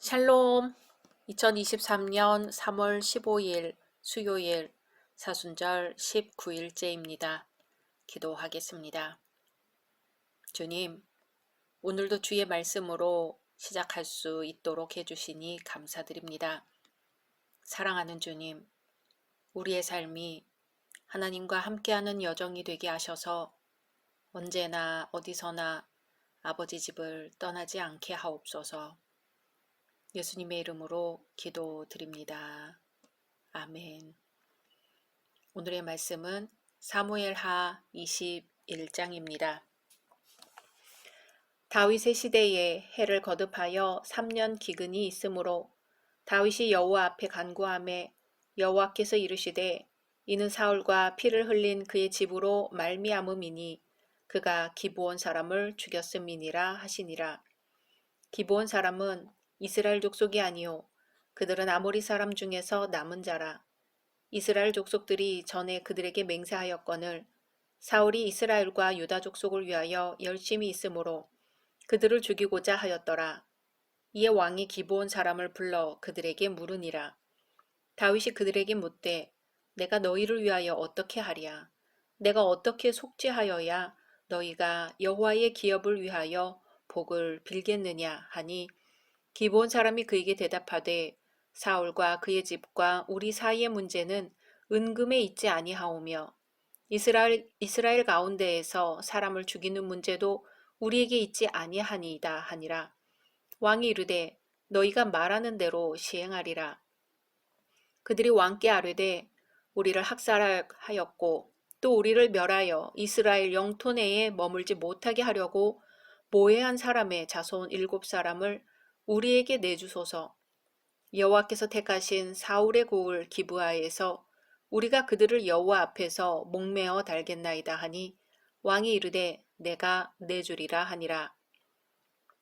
샬롬. 2023년 3월 15일 수요일 사순절 19일째입니다. 기도하겠습니다. 주님, 오늘도 주의 말씀으로 시작할 수 있도록 해주시니 감사드립니다. 사랑하는 주님, 우리의 삶이 하나님과 함께하는 여정이 되게 하셔서 언제나 어디서나 아버지 집을 떠나지 않게 하옵소서. 예수님의 이름으로 기도드립니다. 아멘. 오늘의 말씀은 사무엘하 21장입니다. 다윗의 시대에 해를 거듭하여 3년 기근이 있으므로 다윗이 여호와 앞에 간구하매 여호와께서 이르시되 이는 사울과 피를 흘린 그의 집으로 말미암음이니 그가 기브온 사람을 죽였음이니라 하시니라. 기브온 사람은 이스라엘 족속이 아니요 그들은 아모리 사람 중에서 남은 자라. 이스라엘 족속들이 전에 그들에게 맹세하였거늘 사울이 이스라엘과 유다 족속을 위하여 열심히 있으므로 그들을 죽이고자 하였더라. 이에 왕이 기브온 사람을 불러 그들에게 물으니라. 다윗이 그들에게 묻되 내가 너희를 위하여 어떻게 하랴? 내가 어떻게 속죄하여야 너희가 여호와의 기업을 위하여 복을 빌겠느냐 하니 기브온 사람이 그에게 대답하되 사울과 그의 집과 우리 사이의 문제는 은금에 있지 아니하오며 이스라엘 가운데에서 사람을 죽이는 문제도 우리에게 있지 아니하니이다 하니라. 왕이 이르되 너희가 말하는 대로 시행하리라. 그들이 왕께 아뢰되 우리를 학살하였고 또 우리를 멸하여 이스라엘 영토 내에 머물지 못하게 하려고 모해한 사람의 자손 7사람을 우리에게 내주소서. 여호와께서 택하신 사울의 고을 기브아에서 우리가 그들을 여호와 앞에서 목매어 달겠나이다 하니 왕이 이르되 내가 내주리라 하니라.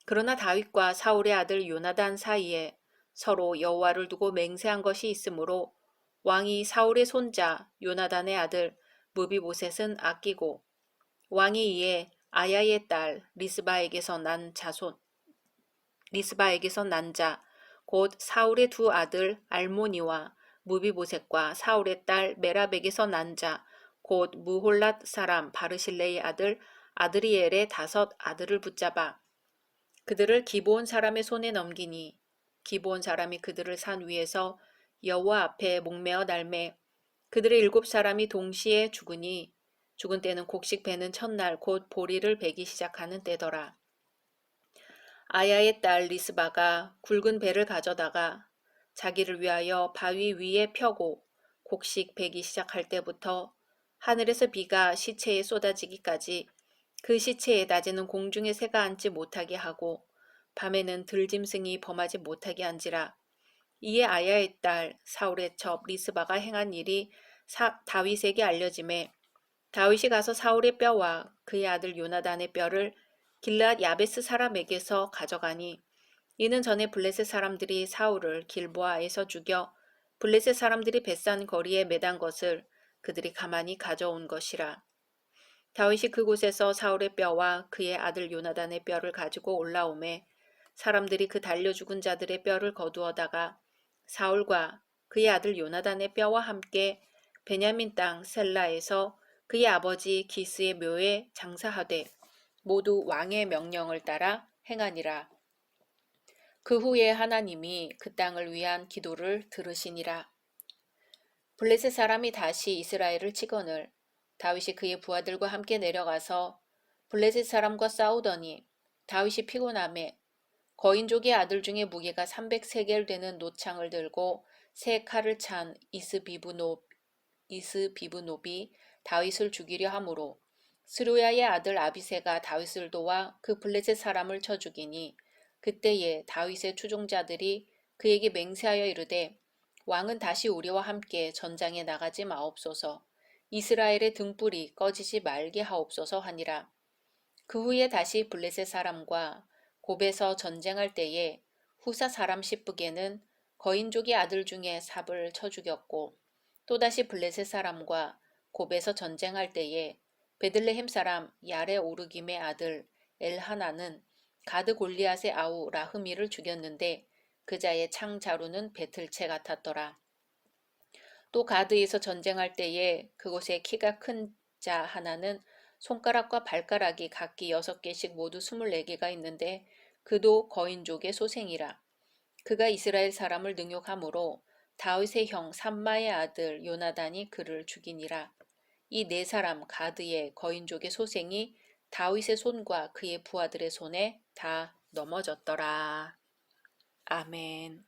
그러나 다윗과 사울의 아들 요나단 사이에 서로 여호와를 두고 맹세한 것이 있으므로 왕이 사울의 손자 요나단의 아들 무비보셋은 아끼고 왕이 이에 아야의 딸 리스바에게서 난 자 곧 사울의 두 아들 알모니와 무비보셋과 사울의 딸 메랍에게서 난 자 곧 무홀랏 사람 바르실레의 아들 아드리엘의 5 아들을 붙잡아 그들을 기브온 사람의 손에 넘기니 기브온 사람이 그들을 산 위에서 여호와 앞에 목매어 날매 그들의 7사람이 동시에 죽으니 죽은 때는 곡식 베는 첫날 곧 보리를 베기 시작하는 때더라. 아야의 딸 리스바가 굵은 배를 가져다가 자기를 위하여 바위 위에 펴고 곡식 베기 시작할 때부터 하늘에서 비가 시체에 쏟아지기까지 그 시체에 낮에는 공중에 새가 앉지 못하게 하고 밤에는 들짐승이 범하지 못하게 한지라. 이에 아야의 딸 사울의 첩 리스바가 행한 일이 다윗에게 알려지매 다윗이 가서 사울의 뼈와 그의 아들 요나단의 뼈를 길르앗 야베스 사람에게서 가져가니 이는 전에 블레셋 사람들이 사울을 길보아에서 죽여 블레셋 사람들이 벳산 거리에 매단 것을 그들이 가만히 가져온 것이라. 다윗이 그곳에서 사울의 뼈와 그의 아들 요나단의 뼈를 가지고 올라오매 사람들이 그 달려 죽은 자들의 뼈를 거두어다가 사울과 그의 아들 요나단의 뼈와 함께 베냐민 땅 셀라에서 그의 아버지 기스의 묘에 장사하되 모두 왕의 명령을 따라 행하니라. 그 후에 하나님이 그 땅을 위한 기도를 들으시니라. 블레셋 사람이 다시 이스라엘을 치거늘 다윗이 그의 부하들과 함께 내려가서 블레셋 사람과 싸우더니 다윗이 피곤하매 거인족의 아들 중에 무게가 300세겔 되는 노창을 들고 세 칼을 찬 이스비브노비 다윗을 죽이려 하므로 스루야의 아들 아비새가 다윗을 도와 그 블레셋 사람을 쳐 죽이니 그때에 다윗의 추종자들이 그에게 맹세하여 이르되 왕은 다시 우리와 함께 전장에 나가지 마옵소서. 이스라엘의 등불이 꺼지지 말게 하옵소서 하니라. 그 후에 다시 블레셋 사람과 곱에서 전쟁할 때에 후사 사람 시브게는 거인족의 아들 중에 삽을 쳐 죽였고 또다시 블레셋 사람과 곱에서 전쟁할 때에 베들레헴 사람 야레 오르김의 아들 엘하나는 가드 골리앗의 아우 라흐미를 죽였는데 그자의 창자루는 배틀채 같았더라. 또 가드에서 전쟁할 때에 그곳에 키가 큰 자 하나는 손가락과 발가락이 각기 6개씩 모두 24개가 있는데 그도 거인족의 소생이라. 그가 이스라엘 사람을 능욕함으로 다윗의 형 삼마의 아들 요나단이 그를 죽이니라. 이 네 사람 가드의 거인족의 소생이 다윗의 손과 그의 부하들의 손에 다 넘어졌더라. 아멘.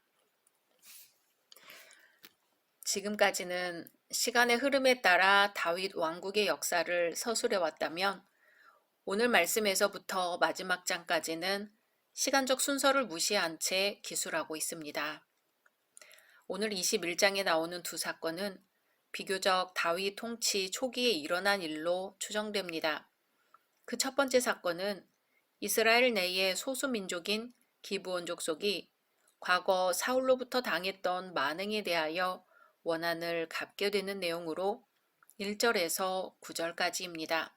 지금까지는 시간의 흐름에 따라 다윗 왕국의 역사를 서술해 왔다면 오늘 말씀에서부터 마지막 장까지는 시간적 순서를 무시한 채 기술하고 있습니다. 오늘 21장에 나오는 두 사건은 비교적 다윗 통치 초기에 일어난 일로 추정됩니다. 그 첫 번째 사건은 이스라엘 내의 소수민족인 기브온 족속이 과거 사울로부터 당했던 만행에 대하여 원한을 갚게 되는 내용으로 1절에서 9절까지입니다.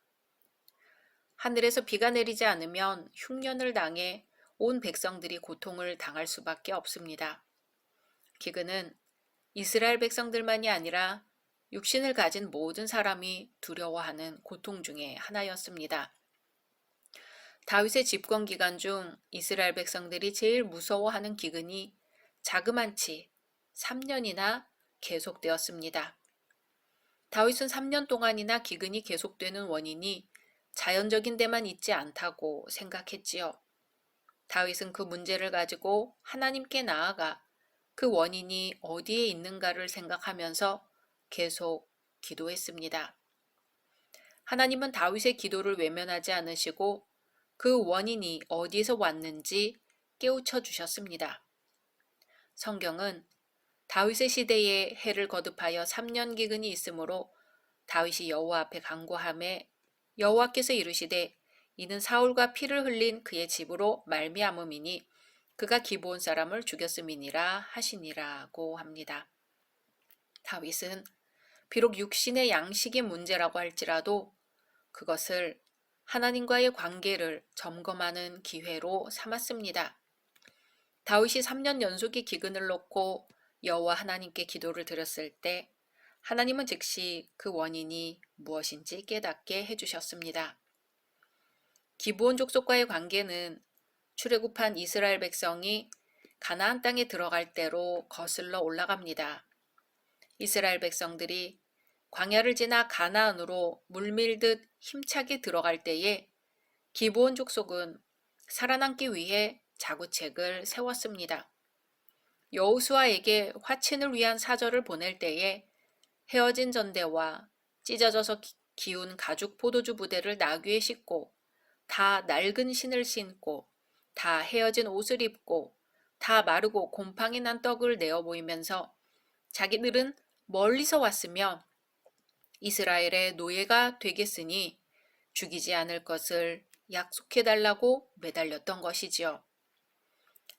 하늘에서 비가 내리지 않으면 흉년을 당해 온 백성들이 고통을 당할 수밖에 없습니다. 기근은 이스라엘 백성들만이 아니라 육신을 가진 모든 사람이 두려워하는 고통 중에 하나였습니다. 다윗의 집권 기간 중 이스라엘 백성들이 제일 무서워하는 기근이 자그만치 3년이나 계속되었습니다. 다윗은 3년 동안이나 기근이 계속되는 원인이 자연적인 데만 있지 않다고 생각했지요. 다윗은 그 문제를 가지고 하나님께 나아가 그 원인이 어디에 있는가를 생각하면서 계속 기도했습니다. 하나님은 다윗의 기도를 외면하지 않으시고 그 원인이 어디에서 왔는지 깨우쳐 주셨습니다. 성경은 다윗의 시대에 해를 거듭하여 3년 기근이 있으므로 다윗이 여호와 앞에 간구하매 여호와께서 이르시되 이는 사울과 피를 흘린 그의 집으로 말미암음이니 그가 기브온 사람을 죽였음이니라 하시니라고 합니다. 다윗은 비록 육신의 양식의 문제라고 할지라도 그것을 하나님과의 관계를 점검하는 기회로 삼았습니다. 다윗이 3년 연속의 기근을 놓고 여호와 하나님께 기도를 드렸을 때 하나님은 즉시 그 원인이 무엇인지 깨닫게 해주셨습니다. 기브온 족속과의 관계는 출애굽한 이스라엘 백성이 가나안 땅에 들어갈 때로 거슬러 올라갑니다. 이스라엘 백성들이 광야를 지나 가나안으로 물밀듯 힘차게 들어갈 때에 기브온 족속은 살아남기 위해 자구책을 세웠습니다. 여호수아에게 화친을 위한 사절을 보낼 때에 헤어진 전대와 찢어져서 기운 가죽 포도주 부대를 나귀에 싣고 다 낡은 신을 신고 다 헤어진 옷을 입고 다 마르고 곰팡이 난 떡을 내어 보이면서 자기들은 멀리서 왔으며 이스라엘의 노예가 되겠으니 죽이지 않을 것을 약속해달라고 매달렸던 것이지요.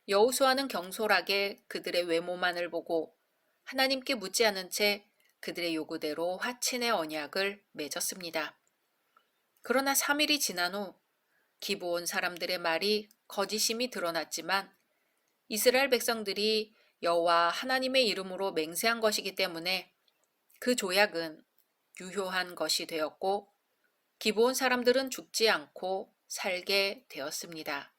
여호수아는 경솔하게 그들의 외모만을 보고 하나님께 묻지 않은 채 그들의 요구대로 화친의 언약을 맺었습니다. 그러나 3일이 지난 후 기브온 사람들의 말이 거짓임이 드러났지만 이스라엘 백성들이 여호와 하나님의 이름으로 맹세한 것이기 때문에 그 조약은 유효한 것이 되었고 기브온 사람들은 죽지 않고 살게 되었습니다.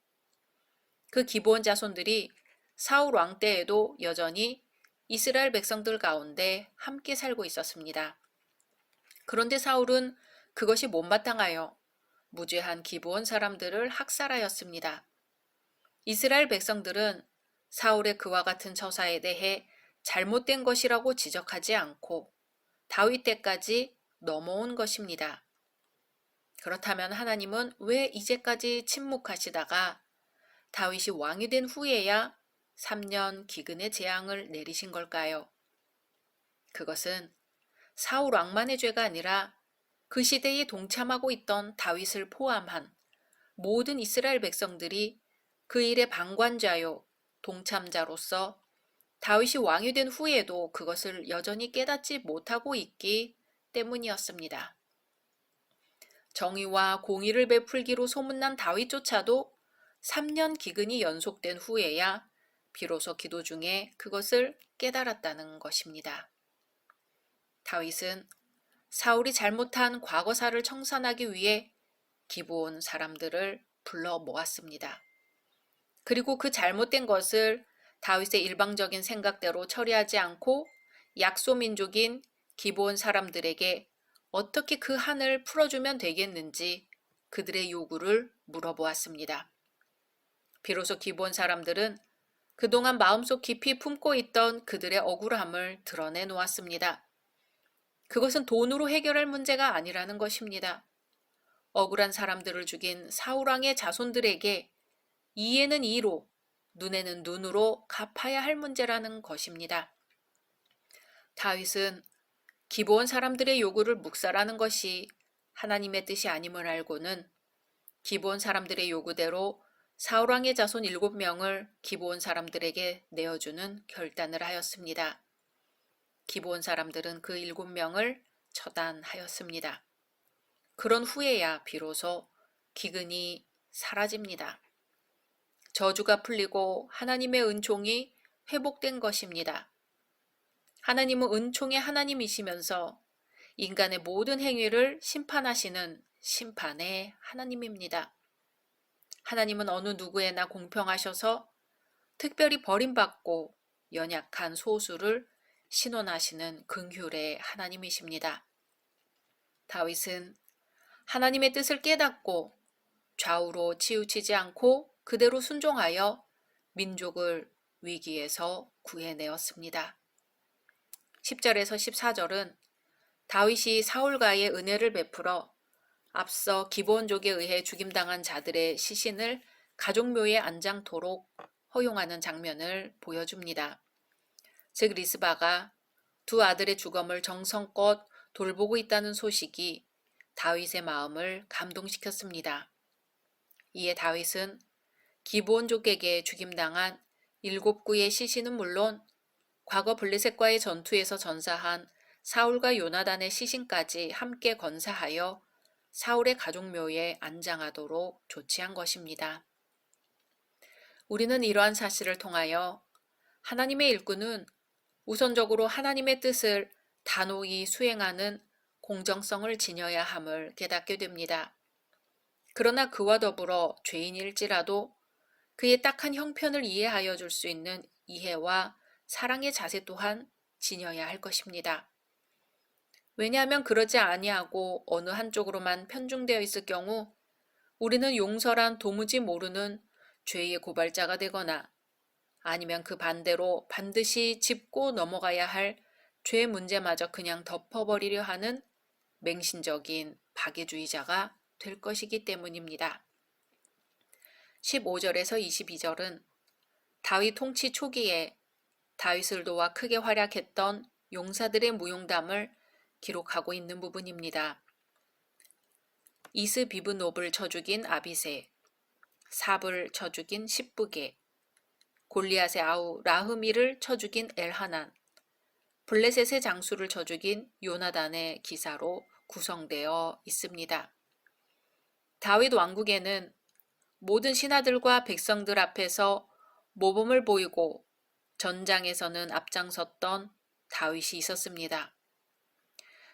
그 기브온 자손들이 사울 왕 때에도 여전히 이스라엘 백성들 가운데 함께 살고 있었습니다. 그런데 사울은 그것이 못마땅하여 무죄한 기브온 사람들을 학살하였습니다. 이스라엘 백성들은 사울의 그와 같은 처사에 대해 잘못된 것이라고 지적하지 않고 다윗 때까지 넘어온 것입니다. 그렇다면 하나님은 왜 이제까지 침묵하시다가 다윗이 왕이 된 후에야 3년 기근의 재앙을 내리신 걸까요? 그것은 사울 왕만의 죄가 아니라 그 시대에 동참하고 있던 다윗을 포함한 모든 이스라엘 백성들이 그 일의 방관자요 동참자로서 다윗이 왕이 된 후에도 그것을 여전히 깨닫지 못하고 있기 때문이었습니다. 정의와 공의를 베풀기로 소문난 다윗조차도 3년 기근이 연속된 후에야 비로소 기도 중에 그것을 깨달았다는 것입니다. 다윗은 사울이 잘못한 과거사를 청산하기 위해 기브온 사람들을 불러 모았습니다. 그리고 그 잘못된 것을 다윗의 일방적인 생각대로 처리하지 않고 약소민족인 기브온 사람들에게 어떻게 그 한을 풀어주면 되겠는지 그들의 요구를 물어보았습니다. 비로소 기브온 사람들은 그동안 마음속 깊이 품고 있던 그들의 억울함을 드러내 놓았습니다. 그것은 돈으로 해결할 문제가 아니라는 것입니다. 억울한 사람들을 죽인 사울왕의 자손들에게 이에는 이로, 눈에는 눈으로 갚아야 할 문제라는 것입니다. 다윗은 기브온 사람들의 요구를 묵살하는 것이 하나님의 뜻이 아님을 알고는 기브온 사람들의 요구대로 사울왕의 자손 7명을 기브온 사람들에게 내어주는 결단을 하였습니다. 기브온 사람들은 그 7명을 처단하였습니다. 그런 후에야 비로소 기근이 사라집니다. 저주가 풀리고 하나님의 은총이 회복된 것입니다. 하나님은 은총의 하나님이시면서 인간의 모든 행위를 심판하시는 심판의 하나님입니다. 하나님은 어느 누구에나 공평하셔서 특별히 버림받고 연약한 소수를 신원하시는 긍휼의 하나님이십니다. 다윗은 하나님의 뜻을 깨닫고 좌우로 치우치지 않고 그대로 순종하여 민족을 위기에서 구해내었습니다. 10절에서 14절은 다윗이 사울과의 은혜를 베풀어 앞서 기브온족에 의해 죽임당한 자들의 시신을 가족묘에 안장토록 허용하는 장면을 보여줍니다. 즉 리스바가 두 아들의 죽음을 정성껏 돌보고 있다는 소식이 다윗의 마음을 감동시켰습니다. 이에 다윗은 기브온족에게 죽임당한 7구의 시신은 물론 과거 블레셋과의 전투에서 전사한 사울과 요나단의 시신까지 함께 건사하여 사울의 가족묘에 안장하도록 조치한 것입니다. 우리는 이러한 사실을 통하여 하나님의 일꾼은 우선적으로 하나님의 뜻을 단호히 수행하는 공정성을 지녀야 함을 깨닫게 됩니다. 그러나 그와 더불어 죄인일지라도 그의 딱한 형편을 이해하여 줄 수 있는 이해와 사랑의 자세 또한 지녀야 할 것입니다. 왜냐하면 그러지 아니하고 어느 한쪽으로만 편중되어 있을 경우 우리는 용서란 도무지 모르는 죄의 고발자가 되거나 아니면 그 반대로 반드시 짚고 넘어가야 할 죄 문제마저 그냥 덮어버리려 하는 맹신적인 박애주의자가 될 것이기 때문입니다. 15절에서 22절은 다윗 통치 초기에 다윗을 도와 크게 활약했던 용사들의 무용담을 기록하고 있는 부분입니다. 이스비브노블 쳐 죽인 아비새, 삽을 쳐 죽인 십부게, 골리앗의 아우 라흐미를 쳐 죽인 엘하난, 블레셋의 장수를 쳐 죽인 요나단의 기사로 구성되어 있습니다. 다윗 왕국에는 모든 신하들과 백성들 앞에서 모범을 보이고 전장에서는 앞장섰던 다윗이 있었습니다.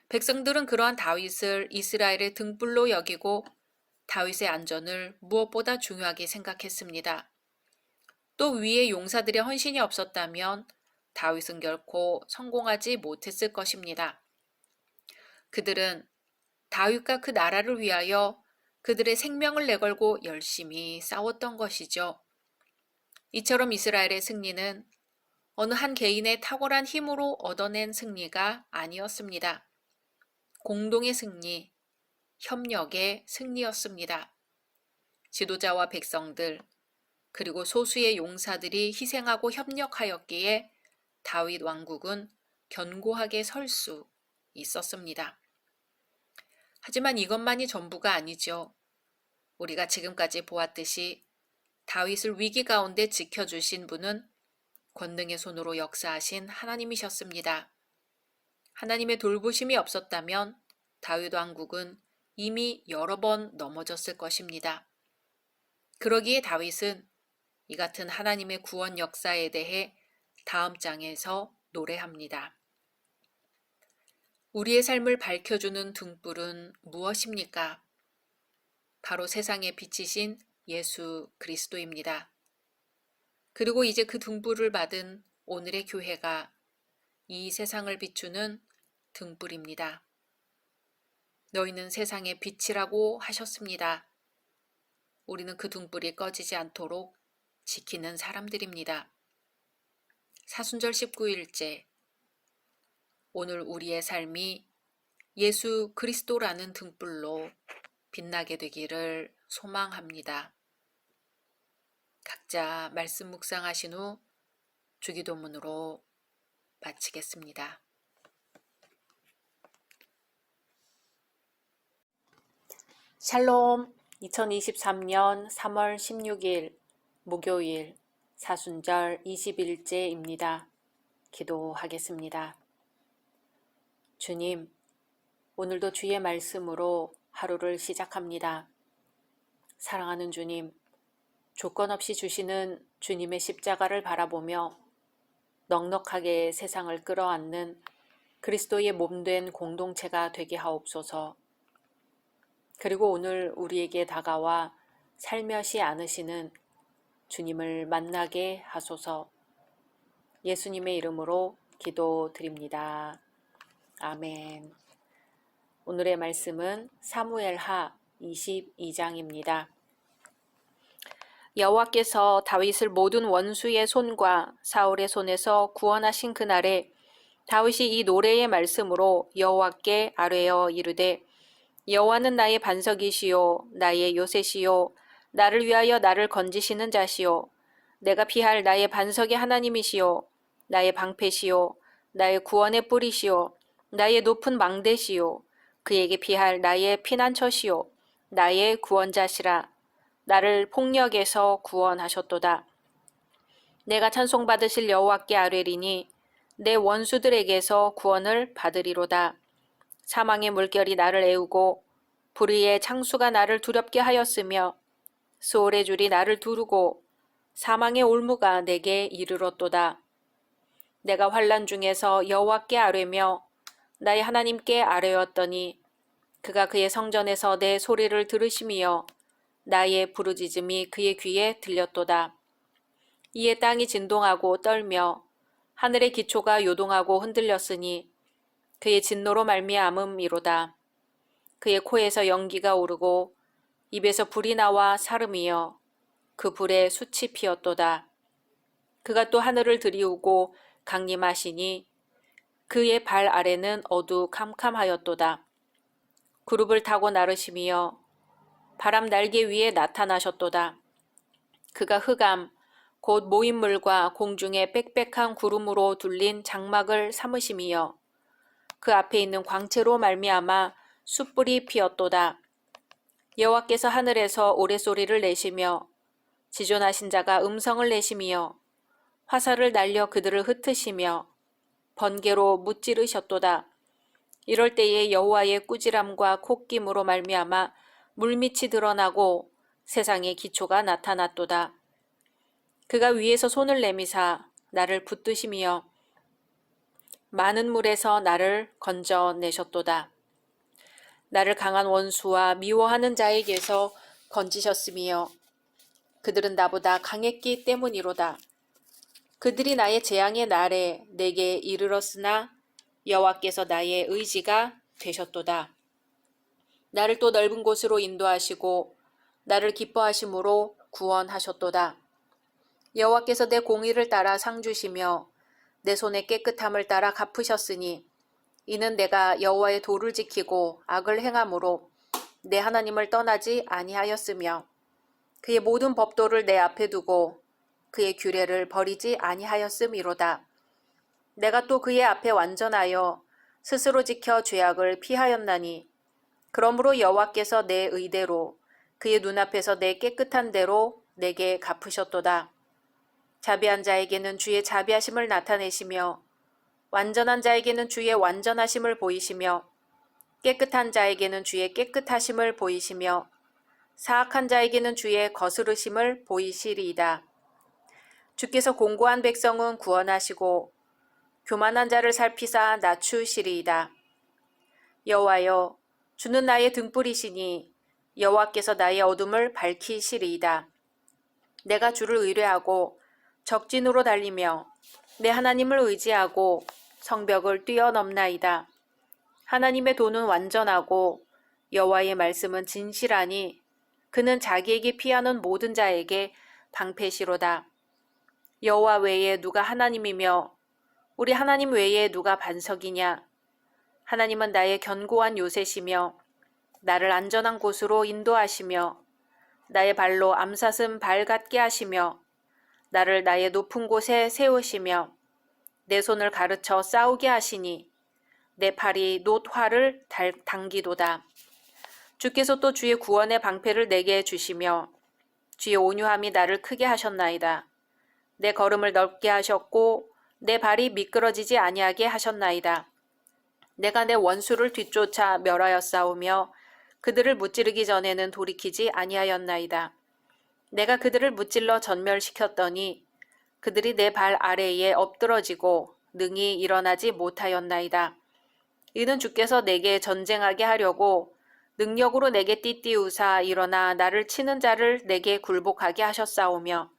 백성들은 그러한 다윗을 이스라엘의 등불로 여기고 다윗의 안전을 무엇보다 중요하게 생각했습니다. 또 위에 용사들의 헌신이 없었다면 다윗은 결코 성공하지 못했을 것입니다. 그들은 다윗과 그 나라를 위하여 그들의 생명을 내걸고 열심히 싸웠던 것이죠. 이처럼 이스라엘의 승리는 어느 한 개인의 탁월한 힘으로 얻어낸 승리가 아니었습니다. 공동의 승리, 협력의 승리였습니다. 지도자와 백성들, 그리고 소수의 용사들이 희생하고 협력하였기에 다윗 왕국은 견고하게 설 수 있었습니다. 하지만 이것만이 전부가 아니죠. 우리가 지금까지 보았듯이 다윗을 위기 가운데 지켜주신 분은 권능의 손으로 역사하신 하나님이셨습니다. 하나님의 돌보심이 없었다면 다윗 왕국은 이미 여러 번 넘어졌을 것입니다. 그러기에 다윗은 이 같은 하나님의 구원 역사에 대해 다음 장에서 노래합니다. 우리의 삶을 밝혀주는 등불은 무엇입니까? 바로 세상에 비치신 예수 그리스도입니다. 그리고 이제 그 등불을 받은 오늘의 교회가 이 세상을 비추는 등불입니다. 너희는 세상의 빛이라고 하셨습니다. 우리는 그 등불이 꺼지지 않도록 지키는 사람들입니다. 사순절 19일째, 오늘 우리의 삶이 예수 그리스도라는 등불로 빛나게 되기를 소망합니다. 각자 말씀 묵상하신 후 주기도문으로 마치겠습니다. 샬롬. 2023년 3월 16일 목요일 사순절 20일째입니다. 기도하겠습니다. 주님, 오늘도 주의 말씀으로 하루를 시작합니다. 사랑하는 주님, 조건 없이 주시는 주님의 십자가를 바라보며 넉넉하게 세상을 끌어안는 그리스도의 몸된 공동체가 되게 하옵소서. 그리고 오늘 우리에게 다가와 살며시 안으시는 주님을 만나게 하소서. 예수님의 이름으로 기도드립니다. 아멘. 오늘의 말씀은 사무엘하 22장입니다. 여호와께서 다윗을 모든 원수의 손과 사울의 손에서 구원하신 그날에 다윗이 이 노래의 말씀으로 여호와께 아뢰어 이르되 여호와는 나의 반석이시요 나의 요새시요 나를 위하여 나를 건지시는 자시요 내가 피할 나의 반석의 하나님이시요 나의 방패시요 나의 구원의 뿌리시요 나의 높은 망대시요 그에게 피할 나의 피난처시요 나의 구원자시라. 나를 폭력에서 구원하셨도다. 내가 찬송받으실 여호와께 아뢰리니 내 원수들에게서 구원을 받으리로다. 사망의 물결이 나를 애우고 불의의 창수가 나를 두렵게 하였으며 소울의 줄이 나를 두르고 사망의 올무가 내게 이르렀도다. 내가 환난 중에서 여호와께 아뢰며 나의 하나님께 아뢰었더니 그가 그의 성전에서 내 소리를 들으시며 나의 부르짖음이 그의 귀에 들렸도다. 이에 땅이 진동하고 떨며 하늘의 기초가 요동하고 흔들렸으니 그의 진노로 말미암음이로다. 그의 코에서 연기가 오르고 입에서 불이 나와 사름이여 그 불에 숯이 피었도다. 그가 또 하늘을 들이우고 강림하시니 그의 발 아래는 어두캄캄하였도다. 구룹을 타고 나르시며 바람 날개 위에 나타나셨도다. 그가 흑암 곧 모인물과 공중의 빽빽한 구름으로 둘린 장막을 삼으심이여 그 앞에 있는 광채로 말미암아 숯불이 피었도다. 여호와께서 하늘에서 오랫소리를 내시며 지존하신 자가 음성을 내시며 화살을 날려 그들을 흩으시며 번개로 무찌르셨도다. 이럴 때에 여호와의 꾸지람과 콧김으로 말미암아 물밑이 드러나고 세상의 기초가 나타났도다. 그가 위에서 손을 내미사 나를 붙드시며 많은 물에서 나를 건져내셨도다. 나를 강한 원수와 미워하는 자에게서 건지셨으며 그들은 나보다 강했기 때문이로다. 그들이 나의 재앙의 날에 내게 이르렀으나 여호와께서 나의 의지가 되셨도다. 나를 또 넓은 곳으로 인도하시고 나를 기뻐하심으로 구원하셨도다. 여호와께서 내 공의를 따라 상 주시며 내 손의 깨끗함을 따라 갚으셨으니 이는 내가 여호와의 도를 지키고 악을 행함으로 내 하나님을 떠나지 아니하였으며 그의 모든 법도를 내 앞에 두고 그의 규례를 버리지 아니하였음이로다. 내가 또 그의 앞에 완전하여 스스로 지켜 죄악을 피하였나니 그러므로 여호와께서 내 의대로 그의 눈앞에서 내 깨끗한 대로 내게 갚으셨도다. 자비한 자에게는 주의 자비하심을 나타내시며 완전한 자에게는 주의 완전하심을 보이시며 깨끗한 자에게는 주의 깨끗하심을 보이시며 사악한 자에게는 주의 거스르심을 보이시리이다. 주께서 공고한 백성은 구원하시고 교만한 자를 살피사 낮추시리이다. 여호와여, 주는 나의 등불이시니 여호와께서 나의 어둠을 밝히시리이다. 내가 주를 의뢰하고 적진으로 달리며 내 하나님을 의지하고 성벽을 뛰어넘나이다. 하나님의 도는 완전하고 여호와의 말씀은 진실하니 그는 자기에게 피하는 모든 자에게 방패시로다. 여호와 외에 누가 하나님이며 우리 하나님 외에 누가 반석이냐? 하나님은 나의 견고한 요새시며 나를 안전한 곳으로 인도하시며 나의 발로 암사슴 발 같게 하시며 나를 나의 높은 곳에 세우시며 내 손을 가르쳐 싸우게 하시니 내 팔이 놋화를 당기도다. 주께서 또 주의 구원의 방패를 내게 주시며 주의 온유함이 나를 크게 하셨나이다. 내 걸음을 넓게 하셨고 내 발이 미끄러지지 아니하게 하셨나이다. 내가 내 원수를 뒤쫓아 멸하였사오며 그들을 무찌르기 전에는 돌이키지 아니하였나이다. 내가 그들을 무찔러 전멸시켰더니 그들이 내 발 아래에 엎드러지고 능히 일어나지 못하였나이다. 이는 주께서 내게 전쟁하게 하려고 능력으로 내게 띠띠우사 일어나 나를 치는 자를 내게 굴복하게 하셨사오며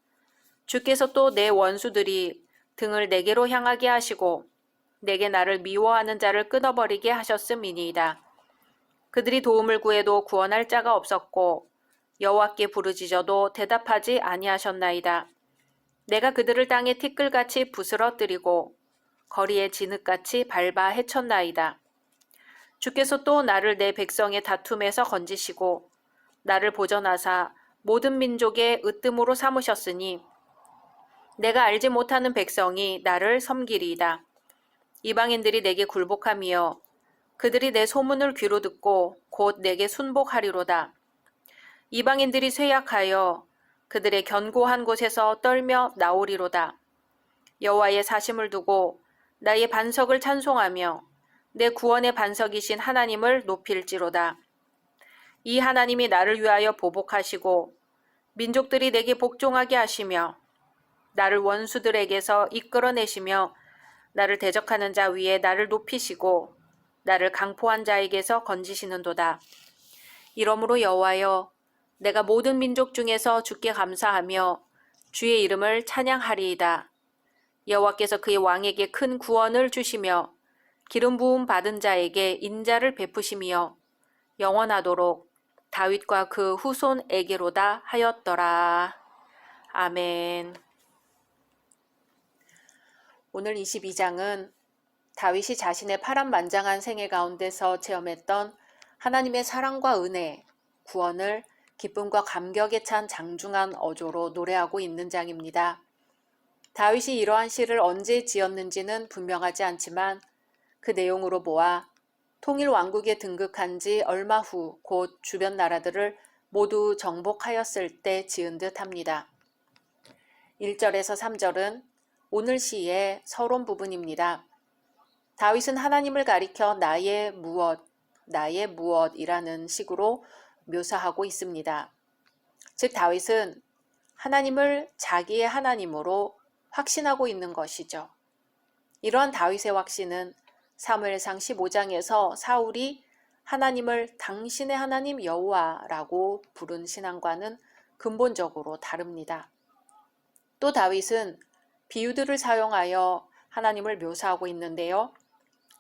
주께서 또 내 원수들이 등을 내게로 향하게 하시고 내게 나를 미워하는 자를 끊어버리게 하셨음이니이다. 그들이 도움을 구해도 구원할 자가 없었고 여호와께 부르짖어도 대답하지 아니하셨나이다. 내가 그들을 땅에 티끌같이 부스러뜨리고 거리에 진흙같이 밟아 헤쳤나이다. 주께서 또 나를 내 백성의 다툼에서 건지시고 나를 보전하사 모든 민족의 으뜸으로 삼으셨으니 내가 알지 못하는 백성이 나를 섬기리이다. 이방인들이 내게 굴복하며 그들이 내 소문을 귀로 듣고 곧 내게 순복하리로다. 이방인들이 쇠약하여 그들의 견고한 곳에서 떨며 나오리로다. 여호와의 사심을 두고 나의 반석을 찬송하며 내 구원의 반석이신 하나님을 높일지로다. 이 하나님이 나를 위하여 보복하시고 민족들이 내게 복종하게 하시며 나를 원수들에게서 이끌어내시며 나를 대적하는 자 위에 나를 높이시고 나를 강포한 자에게서 건지시는도다. 이러므로 여호와여, 내가 모든 민족 중에서 주께 감사하며 주의 이름을 찬양하리이다. 여호와께서 그의 왕에게 큰 구원을 주시며 기름 부음 받은 자에게 인자를 베푸시며 영원하도록 다윗과 그 후손에게로다 하였더라. 아멘. 오늘 22장은 다윗이 자신의 파란만장한 생애 가운데서 체험했던 하나님의 사랑과 은혜, 구원을 기쁨과 감격에 찬 장중한 어조로 노래하고 있는 장입니다. 다윗이 이러한 시를 언제 지었는지는 분명하지 않지만 그 내용으로 보아 통일 왕국에 등극한 지 얼마 후 곧 주변 나라들을 모두 정복하였을 때 지은 듯 합니다. 1절에서 3절은 오늘 시의 서론 부분입니다. 다윗은 하나님을 가리켜 나의 무엇이라는 식으로 묘사하고 있습니다. 즉 다윗은 하나님을 자기의 하나님으로 확신하고 있는 것이죠. 이러한 다윗의 확신은 사무엘상 15장에서 사울이 하나님을 당신의 하나님 여호와라고 부른 신앙과는 근본적으로 다릅니다. 또 다윗은 비유들을 사용하여 하나님을 묘사하고 있는데요.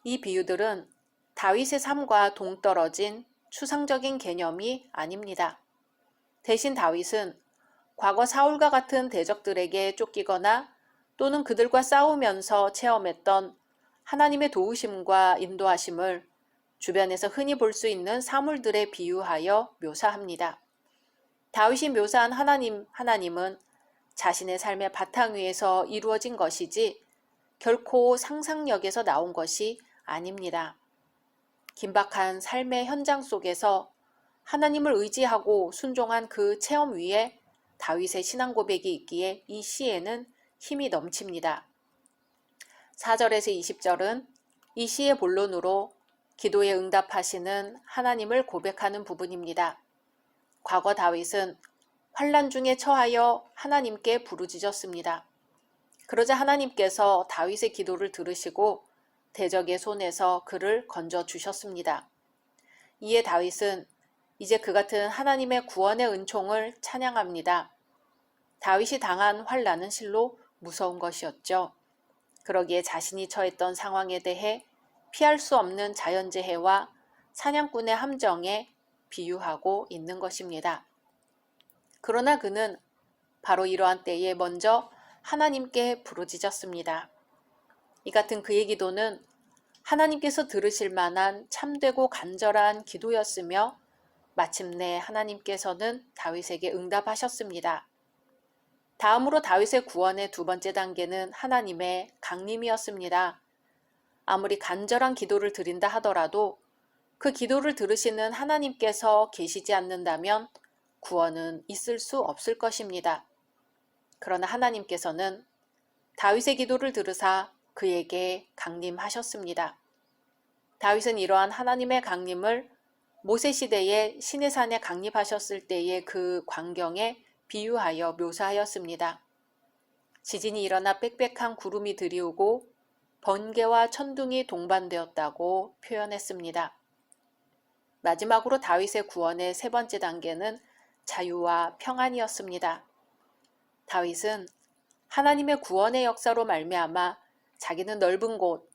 이 비유들은 다윗의 삶과 동떨어진 추상적인 개념이 아닙니다. 대신 다윗은 과거 사울과 같은 대적들에게 쫓기거나 또는 그들과 싸우면서 체험했던 하나님의 도우심과 인도하심을 주변에서 흔히 볼 수 있는 사물들에 비유하여 묘사합니다. 다윗이 묘사한 하나님은 자신의 삶의 바탕 위에서 이루어진 것이지 결코 상상력에서 나온 것이 아닙니다. 긴박한 삶의 현장 속에서 하나님을 의지하고 순종한 그 체험 위에 다윗의 신앙 고백이 있기에 이 시에는 힘이 넘칩니다. 4절에서 20절은 이 시의 본론으로 기도에 응답하시는 하나님을 고백하는 부분입니다. 과거 다윗은 환난 중에 처하여 하나님께 부르짖었습니다. 그러자 하나님께서 다윗의 기도를 들으시고 대적의 손에서 그를 건져 주셨습니다. 이에 다윗은 이제 그 같은 하나님의 구원의 은총을 찬양합니다. 다윗이 당한 환난은 실로 무서운 것이었죠. 그러기에 자신이 처했던 상황에 대해 피할 수 없는 자연재해와 사냥꾼의 함정에 비유하고 있는 것입니다. 그러나 그는 바로 이러한 때에 먼저 하나님께 부르짖었습니다. 이 같은 그의 기도는 하나님께서 들으실 만한 참되고 간절한 기도였으며 마침내 하나님께서는 다윗에게 응답하셨습니다. 다음으로 다윗의 구원의 두 번째 단계는 하나님의 강림이었습니다. 아무리 간절한 기도를 드린다 하더라도 그 기도를 들으시는 하나님께서 계시지 않는다면 구원은 있을 수 없을 것입니다. 그러나 하나님께서는 다윗의 기도를 들으사 그에게 강림하셨습니다. 다윗은 이러한 하나님의 강림을 모세 시대에 시내산에 강림하셨을 때의 그 광경에 비유하여 묘사하였습니다. 지진이 일어나 빽빽한 구름이 들이우고 번개와 천둥이 동반되었다고 표현했습니다. 마지막으로 다윗의 구원의 세 번째 단계는 자유와 평안이었습니다. 다윗은 하나님의 구원의 역사로 말미암아 자기는 넓은 곳,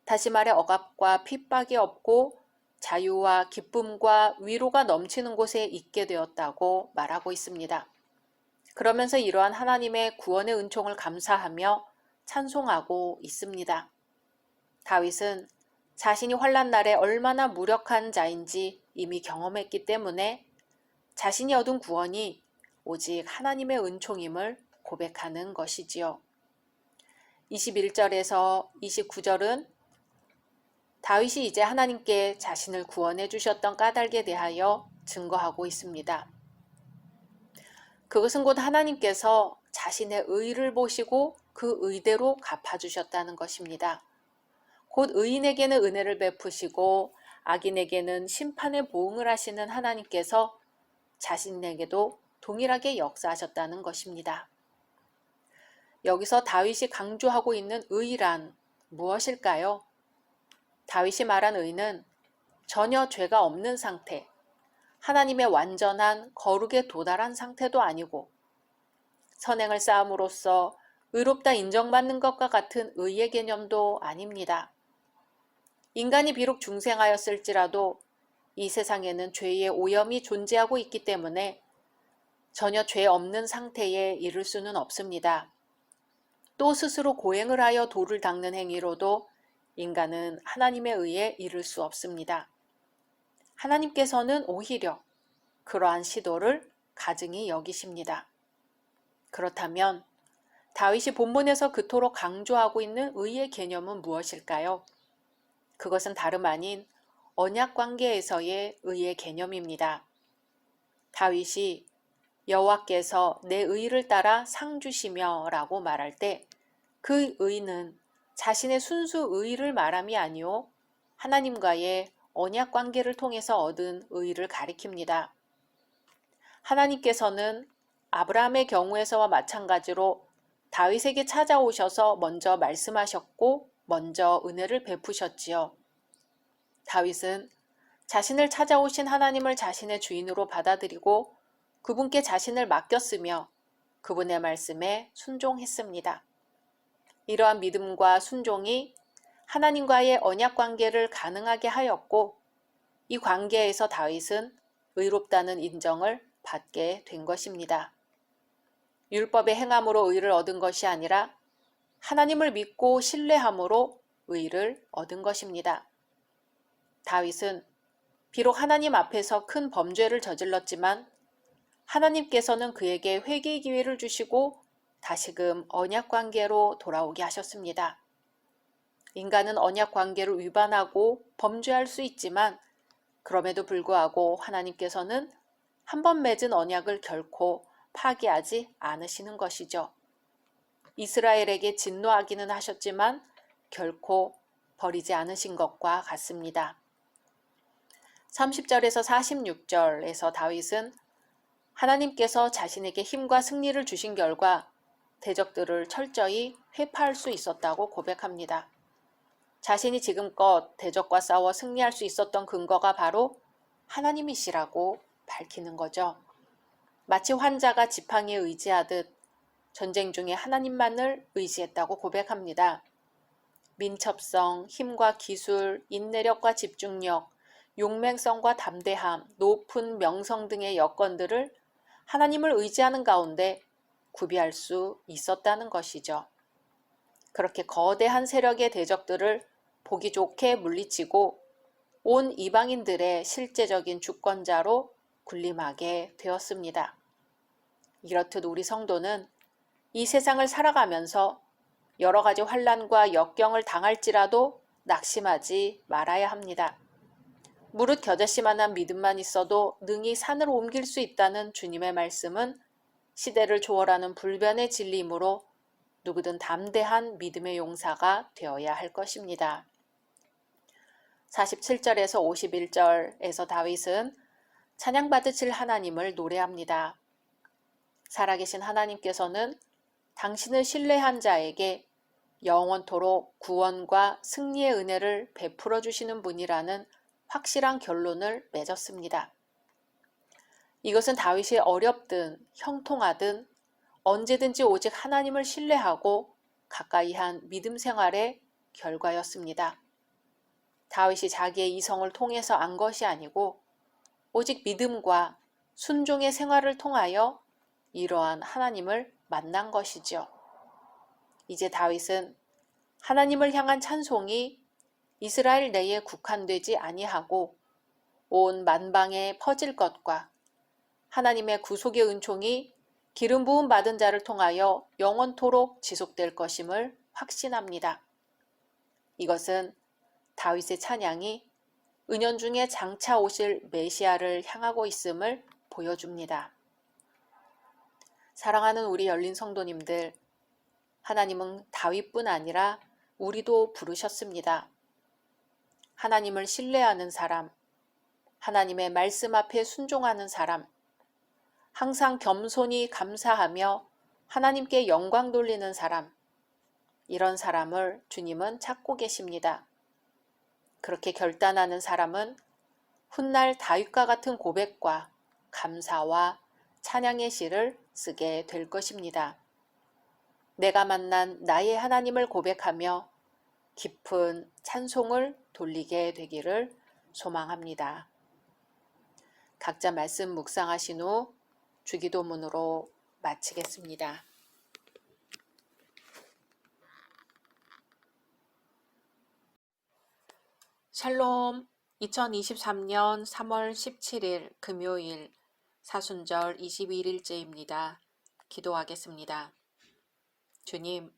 다시 말해 억압과 핍박이 없고 자유와 기쁨과 위로가 넘치는 곳에 있게 되었다고 말하고 있습니다. 그러면서 이러한 하나님의 구원의 은총을 감사하며 찬송하고 있습니다. 다윗은 자신이 환난 날에 얼마나 무력한 자인지 이미 경험했기 때문에 자신이 얻은 구원이 오직 하나님의 은총임을 고백하는 것이지요. 21절에서 29절은 다윗이 이제 하나님께 자신을 구원해 주셨던 까닭에 대하여 증거하고 있습니다. 그것은 곧 하나님께서 자신의 의를 보시고 그 의대로 갚아주셨다는 것입니다. 곧 의인에게는 은혜를 베푸시고 악인에게는 심판의 보응을 하시는 하나님께서 자신에게도 동일하게 역사하셨다는 것입니다. 여기서 다윗이 강조하고 있는 의란 무엇일까요? 다윗이 말한 의는 전혀 죄가 없는 상태, 하나님의 완전한 거룩에 도달한 상태도 아니고 선행을 쌓음으로써 의롭다 인정받는 것과 같은 의의 개념도 아닙니다. 인간이 비록 중생하였을지라도 이 세상에는 죄의 오염이 존재하고 있기 때문에 전혀 죄 없는 상태에 이를 수는 없습니다. 또 스스로 고행을 하여 도를 닦는 행위로도 인간은 하나님의 의에 이를 수 없습니다. 하나님께서는 오히려 그러한 시도를 가증히 여기십니다. 그렇다면 다윗이 본문에서 그토록 강조하고 있는 의의 개념은 무엇일까요? 그것은 다름 아닌 언약 관계에서의 의의 개념입니다. 다윗이 여호와께서 내 의를 따라 상 주시며 라고 말할 때 그 의는 자신의 순수 의를 말함이 아니오 하나님과의 언약 관계를 통해서 얻은 의를 가리킵니다. 하나님께서는 아브라함의 경우에서와 마찬가지로 다윗에게 찾아오셔서 먼저 말씀하셨고 먼저 은혜를 베푸셨지요. 다윗은 자신을 찾아오신 하나님을 자신의 주인으로 받아들이고 그분께 자신을 맡겼으며 그분의 말씀에 순종했습니다. 이러한 믿음과 순종이 하나님과의 언약 관계를 가능하게 하였고 이 관계에서 다윗은 의롭다는 인정을 받게 된 것입니다. 율법의 행함으로 의를 얻은 것이 아니라 하나님을 믿고 신뢰함으로 의를 얻은 것입니다. 다윗은 비록 하나님 앞에서 큰 범죄를 저질렀지만 하나님께서는 그에게 회개의 기회를 주시고 다시금 언약 관계로 돌아오게 하셨습니다. 인간은 언약 관계를 위반하고 범죄할 수 있지만 그럼에도 불구하고 하나님께서는 한 번 맺은 언약을 결코 파기하지 않으시는 것이죠. 이스라엘에게 진노하기는 하셨지만 결코 버리지 않으신 것과 같습니다. 30절에서 46절에서 다윗은 하나님께서 자신에게 힘과 승리를 주신 결과 대적들을 철저히 회파할 수 있었다고 고백합니다. 자신이 지금껏 대적과 싸워 승리할 수 있었던 근거가 바로 하나님이시라고 밝히는 거죠. 마치 환자가 지팡이에 의지하듯 전쟁 중에 하나님만을 의지했다고 고백합니다. 민첩성, 힘과 기술, 인내력과 집중력, 용맹성과 담대함, 높은 명성 등의 여건들을 하나님을 의지하는 가운데 구비할 수 있었다는 것이죠. 그렇게 거대한 세력의 대적들을 보기 좋게 물리치고 온 이방인들의 실제적인 주권자로 군림하게 되었습니다. 이렇듯 우리 성도는 이 세상을 살아가면서 여러 가지 환난과 역경을 당할지라도 낙심하지 말아야 합니다. 무릇 겨자씨만한 믿음만 있어도 능히 산을 옮길 수 있다는 주님의 말씀은 시대를 초월하는 불변의 진리이므로 누구든 담대한 믿음의 용사가 되어야 할 것입니다. 47절에서 51절에서 다윗은 찬양받으실 하나님을 노래합니다. 살아계신 하나님께서는 당신을 신뢰한 자에게 영원토록 구원과 승리의 은혜를 베풀어 주시는 분이라는 확실한 결론을 맺었습니다. 이것은 다윗이 어렵든 형통하든 언제든지 오직 하나님을 신뢰하고 가까이 한 믿음 생활의 결과였습니다. 다윗이 자기의 이성을 통해서 안 것이 아니고 오직 믿음과 순종의 생활을 통하여 이러한 하나님을 만난 것이죠. 이제 다윗은 하나님을 향한 찬송이 이스라엘 내에 국한되지 아니하고 온 만방에 퍼질 것과 하나님의 구속의 은총이 기름 부음 받은 자를 통하여 영원토록 지속될 것임을 확신합니다. 이것은 다윗의 찬양이 은연중에 장차 오실 메시아를 향하고 있음을 보여줍니다. 사랑하는 우리 열린 성도님들, 하나님은 다윗뿐 아니라 우리도 부르셨습니다. 하나님을 신뢰하는 사람, 하나님의 말씀 앞에 순종하는 사람, 항상 겸손히 감사하며 하나님께 영광 돌리는 사람, 이런 사람을 주님은 찾고 계십니다. 그렇게 결단하는 사람은 훗날 다윗과 같은 고백과 감사와 찬양의 시를 쓰게 될 것입니다. 내가 만난 나의 하나님을 고백하며 깊은 찬송을 돌리게 되기를 소망합니다. 각자 말씀 묵상하신 후 주기도문으로 마치겠습니다. 샬롬. 2023년 3월 17일 금요일 사순절 21일째입니다. 기도하겠습니다. 주님,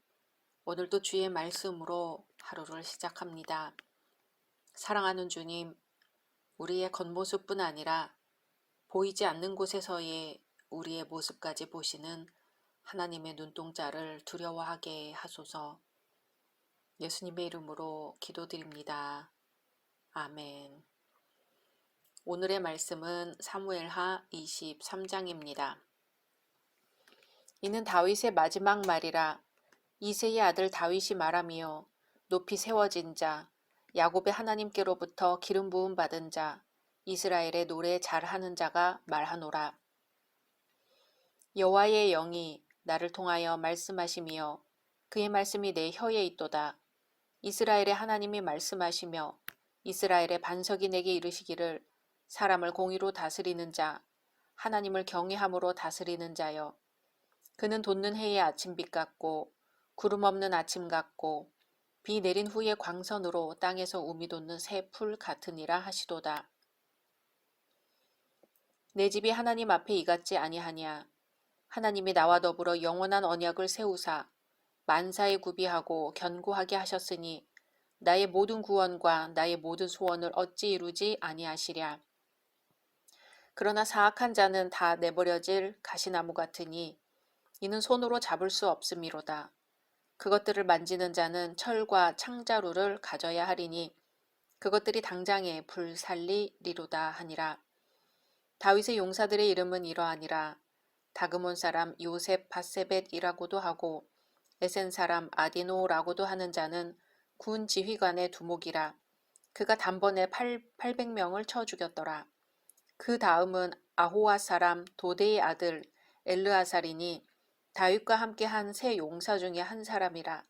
오늘도 주의 말씀으로 하루를 시작합니다. 사랑하는 주님, 우리의 겉모습뿐 아니라 보이지 않는 곳에서의 우리의 모습까지 보시는 하나님의 눈동자를 두려워하게 하소서. 예수님의 이름으로 기도드립니다. 아멘. 오늘의 말씀은 사무엘하 23장입니다. 이는 다윗의 마지막 말이라. 이새의 아들 다윗이 말하며 높이 세워진 자, 야곱의 하나님께로부터 기름 부음 받은 자, 이스라엘의 노래 잘하는 자가 말하노라. 여호와의 영이 나를 통하여 말씀하시며 그의 말씀이 내 혀에 있도다. 이스라엘의 하나님이 말씀하시며 이스라엘의 반석이 내게 이르시기를 사람을 공의로 다스리는 자, 하나님을 경외함으로 다스리는 자여. 그는 돋는 해의 아침빛 같고 구름 없는 아침 같고 비 내린 후의 광선으로 땅에서 우미 돋는 새 풀 같으니라 하시도다. 내 집이 하나님 앞에 이같지 아니하냐. 하나님이 나와 더불어 영원한 언약을 세우사 만사에 구비하고 견고하게 하셨으니 나의 모든 구원과 나의 모든 소원을 어찌 이루지 아니하시랴. 그러나 사악한 자는 다 내버려질 가시나무 같으니 이는 손으로 잡을 수 없음이로다. 그것들을 만지는 자는 철과 창자루를 가져야 하리니 그것들이 당장에 불살리리로다 하니라. 다윗의 용사들의 이름은 이러하니라. 다그몬 사람 요셉 바세벳이라고도 하고 에센 사람 아디노라고도 하는 자는 군 지휘관의 두목이라. 그가 단번에 800명을 쳐 죽였더라. 그 다음은 아호와 사람 도데의 아들 엘르아살이니 다윗과 함께 한 세 용사 중에 한 사람이라.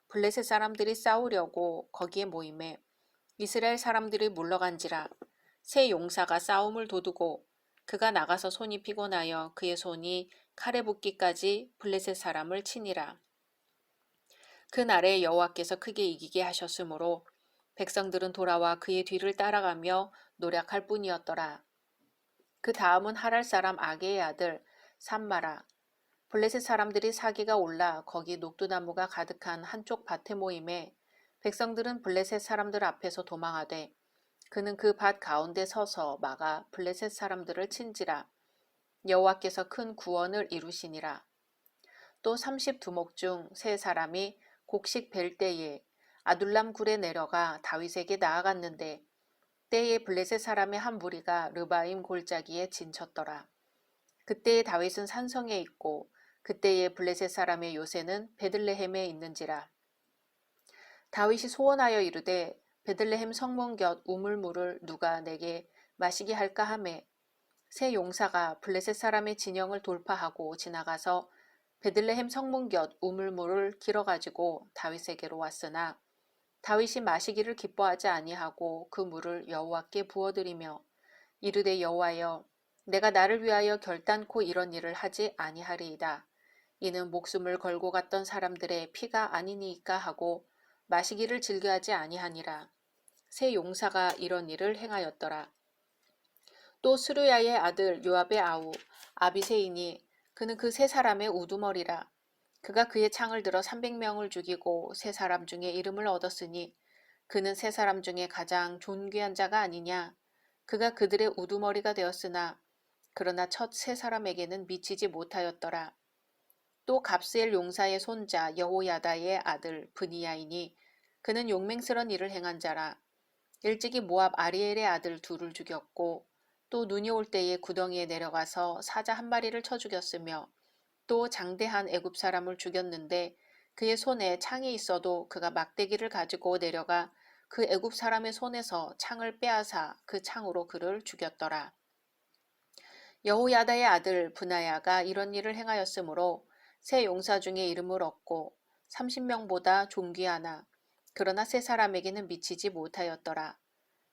블레셋 사람들이 싸우려고 거기에 모임에 이스라엘 사람들이 물러간지라. 세 용사가 싸움을 도두고 그가 나가서 손이 피곤하여 그의 손이 칼에 붙기까지 블레셋 사람을 치니라. 그날에 여호와께서 크게 이기게 하셨으므로 백성들은 돌아와 그의 뒤를 따라가며 노력할 뿐이었더라. 그 다음은 하랄 사람 아게의 아들 삼마라. 블레셋 사람들이 사기가 올라 거기 녹두나무가 가득한 한쪽 밭에 모임에 백성들은 블레셋 사람들 앞에서 도망하되 그는 그 밭 가운데 서서 막아 블레셋 사람들을 친지라. 여호와께서 큰 구원을 이루시니라. 또 30두목 중 세 사람이 곡식 벨 때에 아둘람 굴에 내려가 다윗에게 나아갔는데 때에 블레셋 사람의 한 무리가 르바임 골짜기에 진쳤더라. 그때에 다윗은 산성에 있고 그때에 블레셋 사람의 요새는 베들레헴에 있는지라. 다윗이 소원하여 이르되 베들레헴 성문 곁 우물물을 누가 내게 마시게 할까 하매 세 용사가 블레셋 사람의 진영을 돌파하고 지나가서 베들레헴 성문 곁 우물물을 길어가지고 다윗에게로 왔으나 다윗이 마시기를 기뻐하지 아니하고 그 물을 여호와께 부어드리며 이르되 여호와여 내가 나를 위하여 결단코 이런 일을 하지 아니하리이다. 이는 목숨을 걸고 갔던 사람들의 피가 아니니까 하고 마시기를 즐겨하지 아니하니라. 세 용사가 이런 일을 행하였더라. 또 스루야의 아들 요압의 아우 아비새이니 그는 그 세 사람의 우두머리라. 그가 그의 창을 들어 300명을 죽이고 세 사람 중에 이름을 얻었으니 그는 세 사람 중에 가장 존귀한 자가 아니냐. 그가 그들의 우두머리가 되었으나 그러나 첫 세 사람에게는 미치지 못하였더라. 또 갑스엘 용사의 손자 여호야다의 아들 브니야이니 그는 용맹스런 일을 행한 자라. 일찍이 모압 아리엘의 아들 둘을 죽였고 또 눈이 올 때에 구덩이에 내려가서 사자 한 마리를 쳐 죽였으며 또 장대한 애굽 사람을 죽였는데 그의 손에 창이 있어도 그가 막대기를 가지고 내려가 그 애굽 사람의 손에서 창을 빼앗아 그 창으로 그를 죽였더라. 여호야다의 아들 브나야가 이런 일을 행하였으므로 세 용사 중에 이름을 얻고 30명보다 존귀하나 그러나 세 사람에게는 미치지 못하였더라.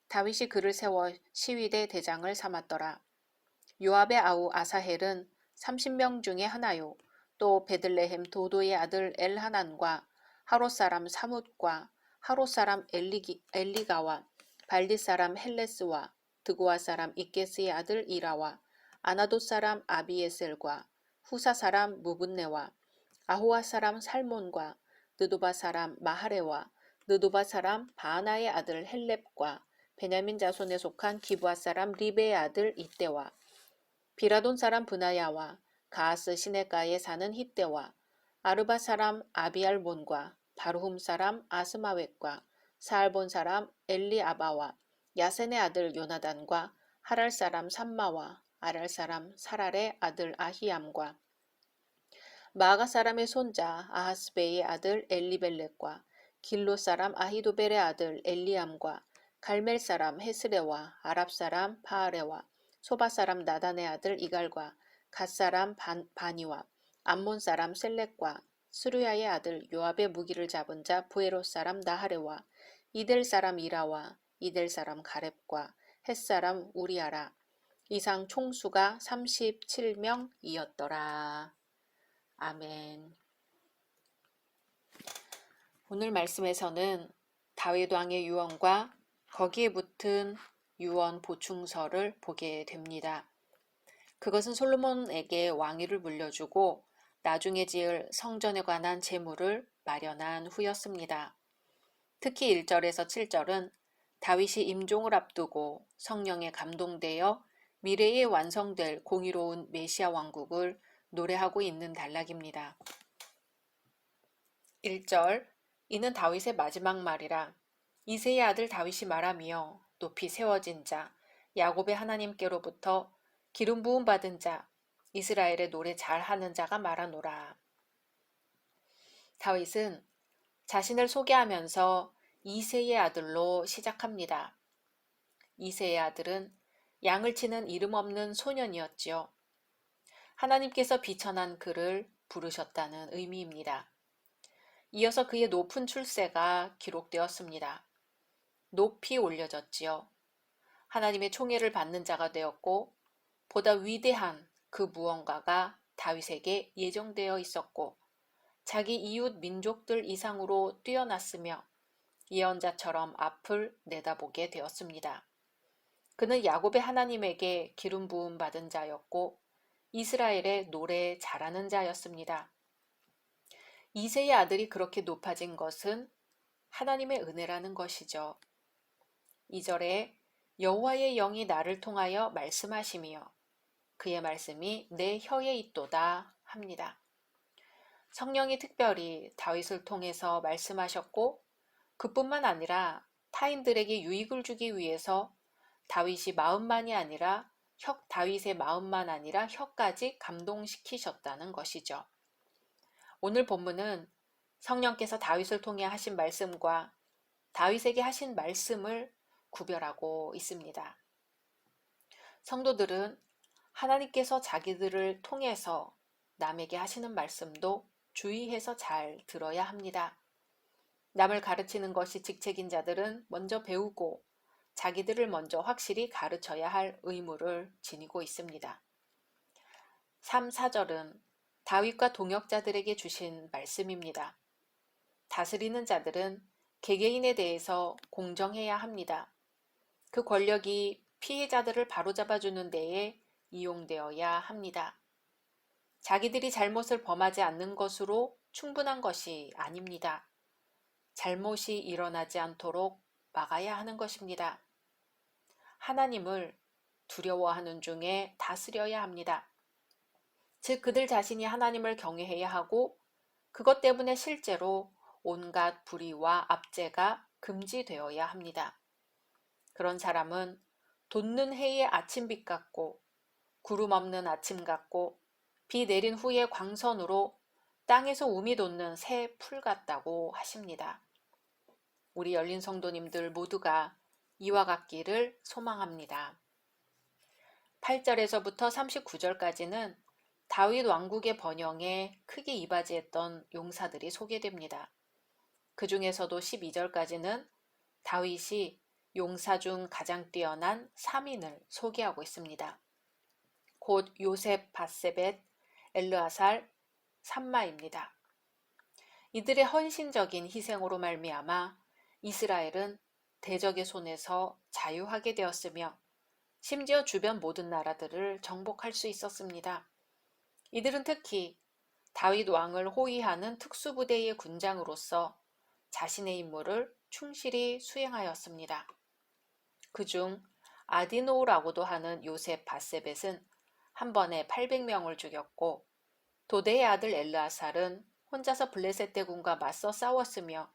다윗이 그를 세워 시위대 대장을 삼았더라. 요압의 아우 아사헬은 30명 중에 하나요. 또 베들레헴 도도의 아들 엘하난과 하롯 사람 사뭇과 하롯 사람 엘리가와 발디 사람 헬레스와 드고아 사람 이게스의 아들 이라와 아나돗 사람 아비에셀과 후사 사람 무분네와 아호와 사람 살몬과 느도바 사람 마하레와 느도바 사람 바하나의 아들 헬렙과 베냐민 자손에 속한 기브아 사람 리베의 아들 이때와 비라돈 사람 브나야와 가하스 시내가에 사는 히때와 아르바 사람 아비알몬과 바루훔 사람 아스마웻과 사알본 사람 엘리아바와 야센의 아들 요나단과 하랄 사람 삼마와 아랄 사람 사랄의 아들 아히암과 마아가 사람의 손자 아하스베의 아들 엘리벨렉과 길로 사람 아히도벨의 아들 엘리암과 갈멜 사람 헤스레와 아랍 사람 바아레와 소바 사람 나단의 아들 이갈과 갓 사람 바니와 암몬 사람 셀렉과 스루야의 아들 요압의 무기를 잡은 자 부에롯 사람 나하레와 이델 사람 이라와 이델 사람 가렙과 헷 사람 우리아라. 이상 총수가 37명이었더라. 아멘. 오늘 말씀에서는 다윗 왕의 유언과 거기에 붙은 유언 보충서를 보게 됩니다. 그것은 솔로몬에게 왕위를 물려주고 나중에 지을 성전에 관한 재물을 마련한 후였습니다. 특히 1절에서 7절은 다윗이 임종을 앞두고 성령에 감동되어 미래에 완성될 공의로운 메시아 왕국을 노래하고 있는 단락입니다. 1절 이는 다윗의 마지막 말이라. 이새의 아들 다윗이 말하며 높이 세워진 자 야곱의 하나님께로부터 기름 부음 받은 자 이스라엘의 노래 잘하는 자가 말하노라. 다윗은 자신을 소개하면서 이새의 아들로 시작합니다. 이새의 아들은 양을 치는 이름 없는 소년이었지요. 하나님께서 비천한 그를 부르셨다는 의미입니다. 이어서 그의 높은 출세가 기록되었습니다. 높이 올려졌지요. 하나님의 총애를 받는 자가 되었고 보다 위대한 그 무언가가 다윗에게 예정되어 있었고 자기 이웃 민족들 이상으로 뛰어났으며 예언자처럼 앞을 내다보게 되었습니다. 그는 야곱의 하나님에게 기름 부음 받은 자였고 이스라엘의 노래 잘하는 자였습니다. 이새의 아들이 그렇게 높아진 것은 하나님의 은혜라는 것이죠. 2절에 여호와의 영이 나를 통하여 말씀하시며 그의 말씀이 내 혀에 있도다 합니다. 성령이 특별히 다윗을 통해서 말씀하셨고 그뿐만 아니라 타인들에게 유익을 주기 위해서 다윗의 마음만 아니라 혀까지 감동시키셨다는 것이죠. 오늘 본문은 성령께서 다윗을 통해 하신 말씀과 다윗에게 하신 말씀을 구별하고 있습니다. 성도들은 하나님께서 자기들을 통해서 남에게 하시는 말씀도 주의해서 잘 들어야 합니다. 남을 가르치는 것이 직책인 자들은 먼저 배우고 자기들을 먼저 확실히 가르쳐야 할 의무를 지니고 있습니다. 3, 4절은 다윗과 동역자들에게 주신 말씀입니다. 다스리는 자들은 개개인에 대해서 공정해야 합니다. 그 권력이 피해자들을 바로잡아주는 데에 이용되어야 합니다. 자기들이 잘못을 범하지 않는 것으로 충분한 것이 아닙니다. 잘못이 일어나지 않도록 막아야 하는 것입니다. 하나님을 두려워하는 중에 다스려야 합니다. 즉 그들 자신이 하나님을 경외해야 하고 그것 때문에 실제로 온갖 불의와 압제가 금지되어야 합니다. 그런 사람은 돋는 해의 아침빛 같고 구름 없는 아침 같고 비 내린 후의 광선으로 땅에서 움이 돋는 새 풀 같다고 하십니다. 우리 열린 성도님들 모두가 이와 같기를 소망합니다. 8절에서부터 39절까지는 다윗 왕국의 번영에 크게 이바지했던 용사들이 소개됩니다. 그 중에서도 12절까지는 다윗이 용사 중 가장 뛰어난 3인을 소개하고 있습니다. 곧 요셉, 바세벳, 엘르아살, 삼마입니다. 이들의 헌신적인 희생으로 말미암아 이스라엘은 대적의 손에서 자유하게 되었으며 심지어 주변 모든 나라들을 정복할 수 있었습니다. 이들은 특히 다윗 왕을 호위하는 특수부대의 군장으로서 자신의 임무를 충실히 수행하였습니다. 그중 아디노라고도 하는 요셉 바세벳은 한 번에 800명을 죽였고 도대의 아들 엘르아살은 혼자서 블레셋 대군과 맞서 싸웠으며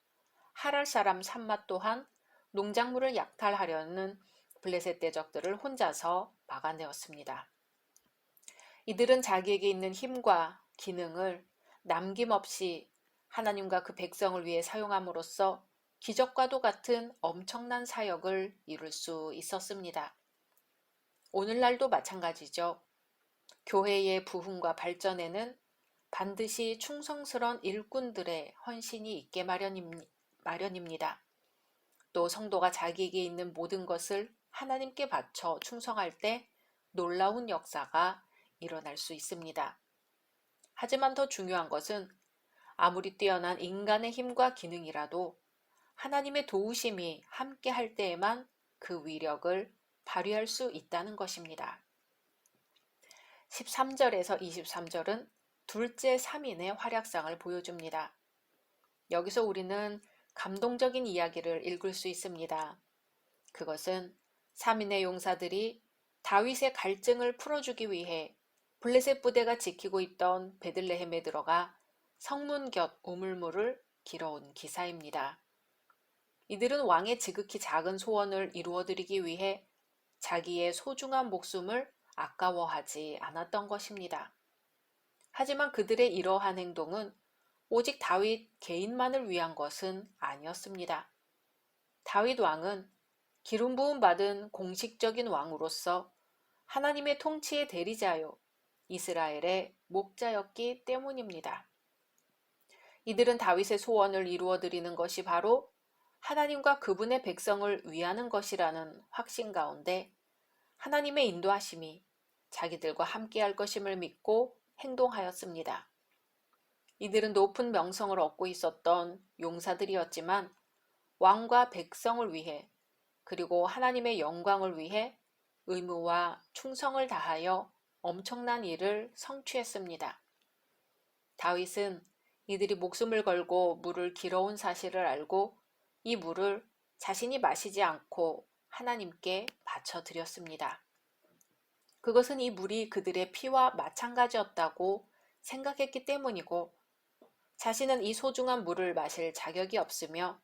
하랄 사람 삼마 또한 농작물을 약탈하려는 블레셋 대적들을 혼자서 막아내었습니다. 이들은 자기에게 있는 힘과 기능을 남김없이 하나님과 그 백성을 위해 사용함으로써 기적과도 같은 엄청난 사역을 이룰 수 있었습니다. 오늘날도 마찬가지죠. 교회의 부흥과 발전에는 반드시 충성스러운 일꾼들의 헌신이 있게 마련입니다. 또 성도가 자기에게 있는 모든 것을 하나님께 바쳐 충성할 때 놀라운 역사가 일어날 수 있습니다. 하지만 더 중요한 것은 아무리 뛰어난 인간의 힘과 기능이라도 하나님의 도우심이 함께 할 때에만 그 위력을 발휘할 수 있다는 것입니다. 13절에서 23절은 둘째 3인의 활약상을 보여줍니다. 여기서 우리는 감동적인 이야기를 읽을 수 있습니다. 그것은 3인의 용사들이 다윗의 갈증을 풀어주기 위해 블레셋 부대가 지키고 있던 베들레헴에 들어가 성문 곁 우물물을 길어온 기사입니다. 이들은 왕의 지극히 작은 소원을 이루어드리기 위해 자기의 소중한 목숨을 아까워하지 않았던 것입니다. 하지만 그들의 이러한 행동은 오직 다윗 개인만을 위한 것은 아니었습니다. 다윗 왕은 기름 부음 받은 공식적인 왕으로서 하나님의 통치의 대리자요, 이스라엘의 목자였기 때문입니다. 이들은 다윗의 소원을 이루어 드리는 것이 바로 하나님과 그분의 백성을 위하는 것이라는 확신 가운데 하나님의 인도하심이 자기들과 함께할 것임을 믿고 행동하였습니다. 이들은 높은 명성을 얻고 있었던 용사들이었지만 왕과 백성을 위해 그리고 하나님의 영광을 위해 의무와 충성을 다하여 엄청난 일을 성취했습니다. 다윗은 이들이 목숨을 걸고 물을 길어온 사실을 알고 이 물을 자신이 마시지 않고 하나님께 바쳐드렸습니다. 그것은 이 물이 그들의 피와 마찬가지였다고 생각했기 때문이고 자신은 이 소중한 물을 마실 자격이 없으며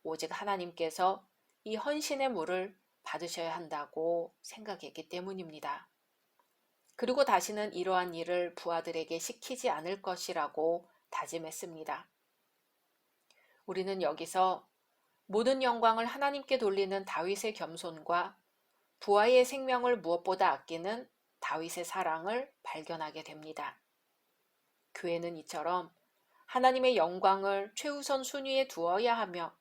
오직 하나님께서 이 헌신의 물을 받으셔야 한다고 생각했기 때문입니다. 그리고 다시는 이러한 일을 부하들에게 시키지 않을 것이라고 다짐했습니다. 우리는 여기서 모든 영광을 하나님께 돌리는 다윗의 겸손과 부하의 생명을 무엇보다 아끼는 다윗의 사랑을 발견하게 됩니다. 교회는 이처럼 하나님의 영광을 최우선 순위에 두어야 하며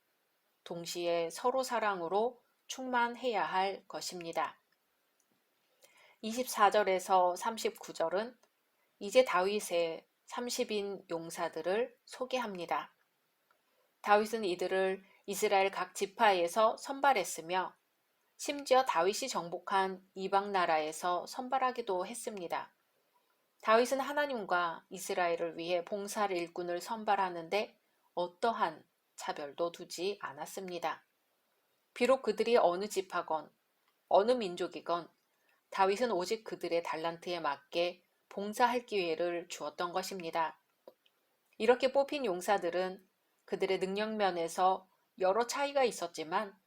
동시에 서로 사랑으로 충만해야 할 것입니다. 24절에서 39절은 이제 다윗의 30인 용사들을 소개합니다. 다윗은 이들을 이스라엘 각 지파에서 선발했으며 심지어 다윗이 정복한 이방 나라에서 선발하기도 했습니다. 다윗은 하나님과 이스라엘을 위해 봉사할 일꾼을 선발하는데 어떠한 차별도 두지 않았습니다. 비록 그들이 어느 지파건 어느 민족이건 다윗은 오직 그들의 달란트에 맞게 봉사할 기회를 주었던 것입니다. 이렇게 뽑힌 용사들은 그들의 능력 면에서 여러 차이가 있었지만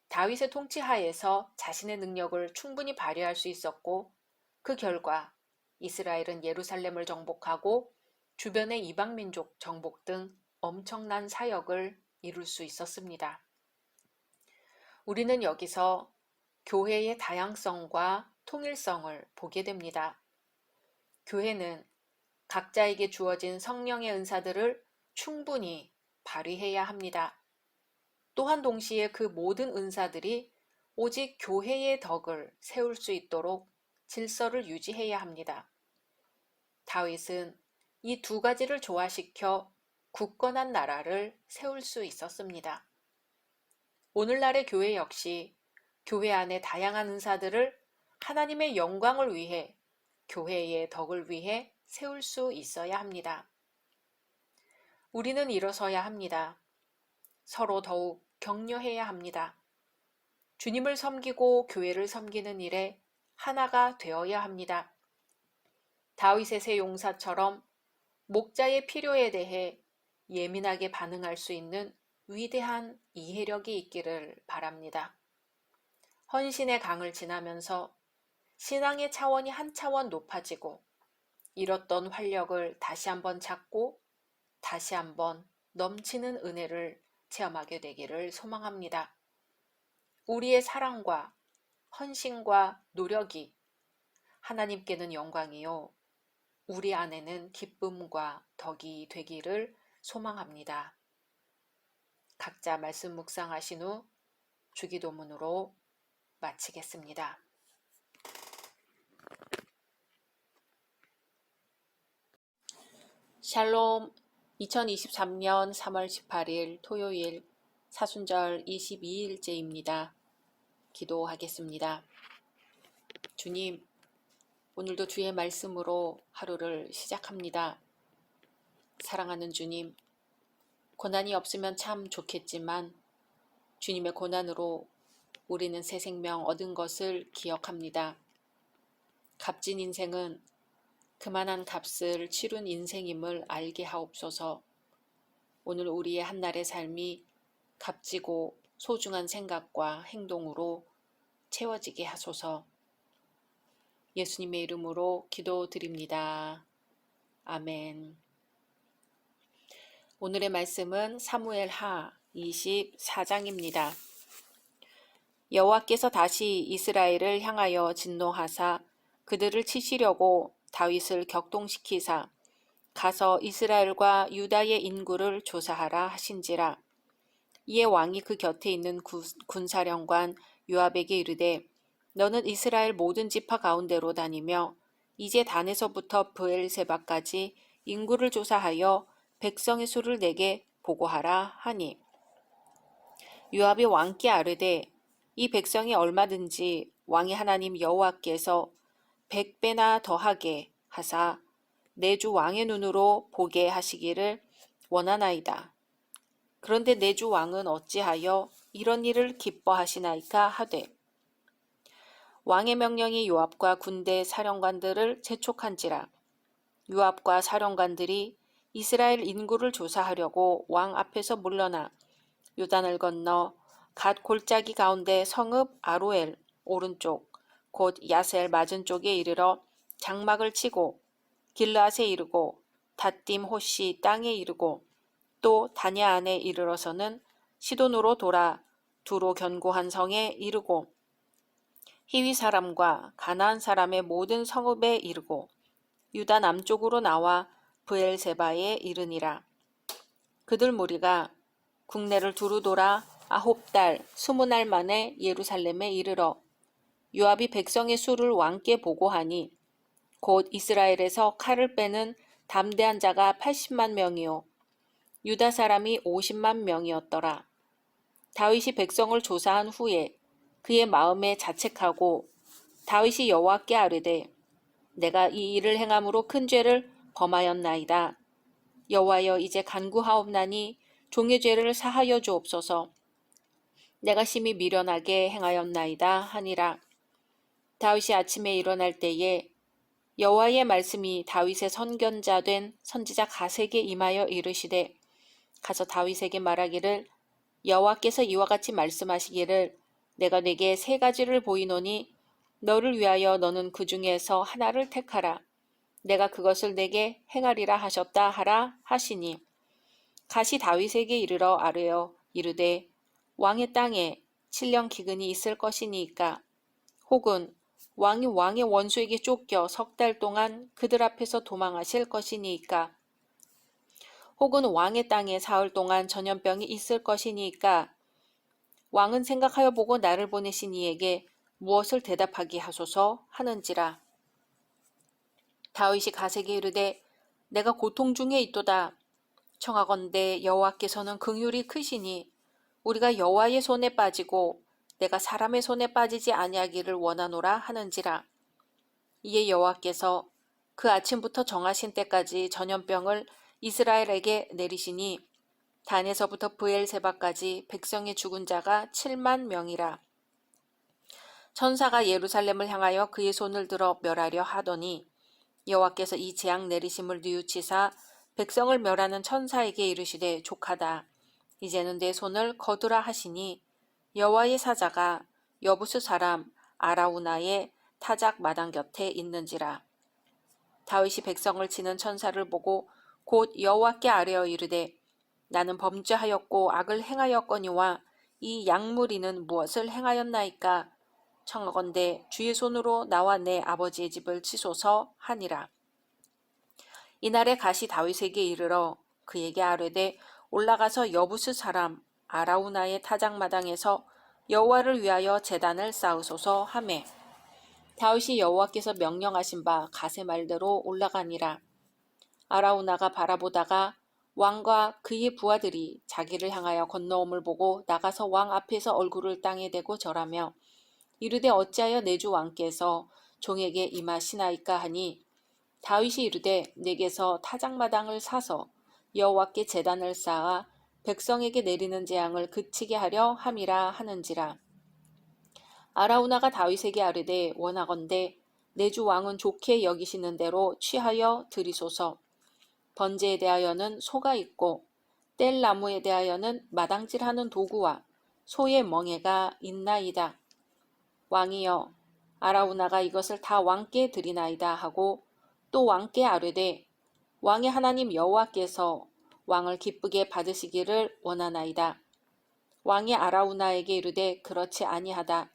다윗의 통치하에서 자신의 능력을 충분히 발휘할 수 있었고 그 결과 이스라엘은 예루살렘을 정복하고 주변의 이방민족 정복 등 엄청난 사역을 이룰 수 있었습니다. 우리는 여기서 교회의 다양성과 통일성을 보게 됩니다. 교회는 각자에게 주어진 성령의 은사들을 충분히 발휘해야 합니다. 또한 동시에 그 모든 은사들이 오직 교회의 덕을 세울 수 있도록 질서를 유지해야 합니다. 다윗은 이 두 가지를 조화시켜 굳건한 나라를 세울 수 있었습니다. 오늘날의 교회 역시 교회 안의 다양한 은사들을 하나님의 영광을 위해 교회의 덕을 위해 세울 수 있어야 합니다. 우리는 일어서야 합니다. 서로 더욱 격려해야 합니다. 주님을 섬기고 교회를 섬기는 일에 하나가 되어야 합니다. 다윗의 세 용사처럼 목자의 필요에 대해 예민하게 반응할 수 있는 위대한 이해력이 있기를 바랍니다. 헌신의 강을 지나면서 신앙의 차원이 한 차원 높아지고 잃었던 활력을 다시 한번 찾고 다시 한번 넘치는 은혜를 체험하게 되기를 소망합니다. 우리의 사랑과 헌신과 노력이 하나님께는 영광이요, 우리 안에는 기쁨과 덕이 되기를 소망합니다. 각자 말씀 묵상하신 후 주기도문으로 마치겠습니다. 샬롬. 2023년 3월 18일 토요일 사순절 22일째입니다. 기도하겠습니다. 주님, 오늘도 주의 말씀으로 하루를 시작합니다. 사랑하는 주님, 고난이 없으면 참 좋겠지만 주님의 고난으로 우리는 새 생명 얻은 것을 기억합니다. 값진 인생은 그만한 값을 치룬 인생임을 알게 하옵소서. 오늘 우리의 한날의 삶이 값지고 소중한 생각과 행동으로 채워지게 하소서. 예수님의 이름으로 기도드립니다. 아멘. 오늘의 말씀은 사무엘하 24장입니다. 여호와께서 다시 이스라엘을 향하여 진노하사 그들을 치시려고 다윗을 격동시키사 가서 이스라엘과 유다의 인구를 조사하라 하신지라. 이에 왕이 그 곁에 있는 군사령관 요압에게 이르되 너는 이스라엘 모든 지파 가운데로 다니며 이제 단에서부터 브엘세바까지 인구를 조사하여 백성의 수를 내게 보고하라 하니 요압이 왕께 아뢰되 이 백성이 얼마든지 왕의 하나님 여호와께서 100배나 더하게 하사 내 주 왕의 눈으로 보게 하시기를 원하나이다. 그런데 내 주 왕은 어찌하여 이런 일을 기뻐하시나이까 하되 왕의 명령이 요압과 군대 사령관들을 재촉한지라. 요압과 사령관들이 이스라엘 인구를 조사하려고 왕 앞에서 물러나 요단을 건너 갓 골짜기 가운데 성읍 아로엘 오른쪽 곧 야셀 맞은 쪽에 이르러 장막을 치고 길르앗에 이르고 닷딤 호시 땅에 이르고 또 다냐 안에 이르러서는 시돈으로 돌아 두로 견고한 성에 이르고 히위 사람과 가나안 사람의 모든 성읍에 이르고 유다 남쪽으로 나와 브엘세바에 이르니라. 그들 무리가 국내를 두루 돌아 9달 20날 만에 예루살렘에 이르러 요압이 백성의 수를 왕께 보고하니 곧 이스라엘에서 칼을 빼는 담대한 자가 80만 명이요 유다 사람이 50만 명이었더라. 다윗이 백성을 조사한 후에 그의 마음에 자책하고 다윗이 여호와께 아뢰되 내가 이 일을 행함으로 큰 죄를 범하였나이다. 여호와여 이제 간구하옵나니 종의 죄를 사하여 주옵소서. 내가 심히 미련하게 행하였나이다 하니라. 다윗이 아침에 일어날 때에 여호와의 말씀이 다윗의 선견자 된 선지자 가세에게 임하여 이르시되 가서 다윗에게 말하기를 여호와께서 이와 같이 말씀하시기를 내가 네게 3가지를 보이노니 너를 위하여 너는 그 중에서 하나를 택하라. 내가 그것을 내게 행하리라 하셨다 하라 하시니 갓이 다윗에게 이르러 아뢰어 이르되 왕의 땅에 7년 기근이 있을 것이니까 혹은 왕이 왕의 원수에게 쫓겨 3달 동안 그들 앞에서 도망하실 것이니까 혹은 왕의 땅에 사흘 동안 전염병이 있을 것이니까 왕은 생각하여 보고 나를 보내신 이에게 무엇을 대답하게 하소서 하는지라. 다윗이 갓에게 이르되 내가 고통 중에 있도다. 청하건대 여호와께서는 긍휼이 크시니 우리가 여호와의 손에 빠지고 내가 사람의 손에 빠지지 아니하기를 원하노라 하는지라. 이에 여호와께서 그 아침부터 정하신 때까지 전염병을 이스라엘에게 내리시니 단에서부터 브엘세바까지 백성의 죽은 자가 7만 명이라. 천사가 예루살렘을 향하여 그의 손을 들어 멸하려 하더니 여호와께서 이 재앙 내리심을 뉘우치사 백성을 멸하는 천사에게 이르시되 족하다. 이제는 내 손을 거두라 하시니 여호와의 사자가 여부스 사람 아라우나의 타작 마당 곁에 있는지라. 다윗이 백성을 치는 천사를 보고 곧 여호와께 아뢰어 이르되 나는 범죄하였고 악을 행하였거니와 이 양무리는 무엇을 행하였나이까? 청하건대 주의 손으로 나와 내 아버지의 집을 치소서 하니라. 이날에 갓이 다윗에게 이르러 그에게 아뢰되 올라가서 여부스 사람 아라우나의 타작마당에서 여호와를 위하여 제단을 쌓으소서 하매 다윗이 여호와께서 명령하신 바 갓의 말대로 올라가니라. 아라우나가 바라보다가 왕과 그의 부하들이 자기를 향하여 건너옴을 보고 나가서 왕 앞에서 얼굴을 땅에 대고 절하며 이르되 어찌하여 내 주 왕께서 종에게 임하시나이까 하니 다윗이 이르되 내게서 타작마당을 사서 여호와께 제단을 쌓아 백성에게 내리는 재앙을 그치게 하려 함이라 하는지라. 아라우나가 다윗에게 아뢰되 원하건대 내 주 왕은 좋게 여기시는 대로 취하여 드리소서. 번제에 대하여는 소가 있고 뗄 나무에 대하여는 마당질하는 도구와 소의 멍에가 있나이다. 왕이여 아라우나가 이것을 다 왕께 드리나이다 하고 또 왕께 아뢰되 왕의 하나님 여호와께서 왕을 기쁘게 받으시기를 원하나이다. 왕이 아라우나에게 이르되 그렇지 아니하다.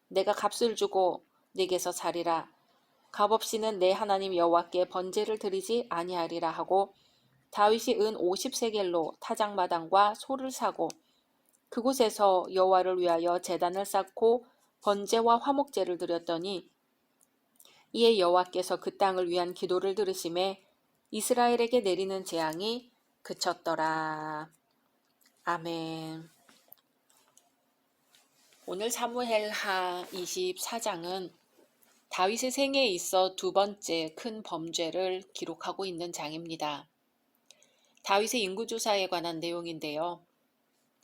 내가 값을 주고 네게서 살이라. 값없이는 내 하나님 여호와께 번제를 드리지 아니하리라 하고 다윗이 은 50세겔로 타작마당과 소를 사고 그곳에서 여호와를 위하여 제단을 쌓고 번제와 화목제를 드렸더니 이에 여호와께서 그 땅을 위한 기도를 들으심에 이스라엘에게 내리는 재앙이 그쳤더라. 아멘. 오늘 사무엘하 24장은 다윗의 생애에 있어 두 번째 큰 범죄를 기록하고 있는 장입니다. 다윗의 인구조사에 관한 내용인데요.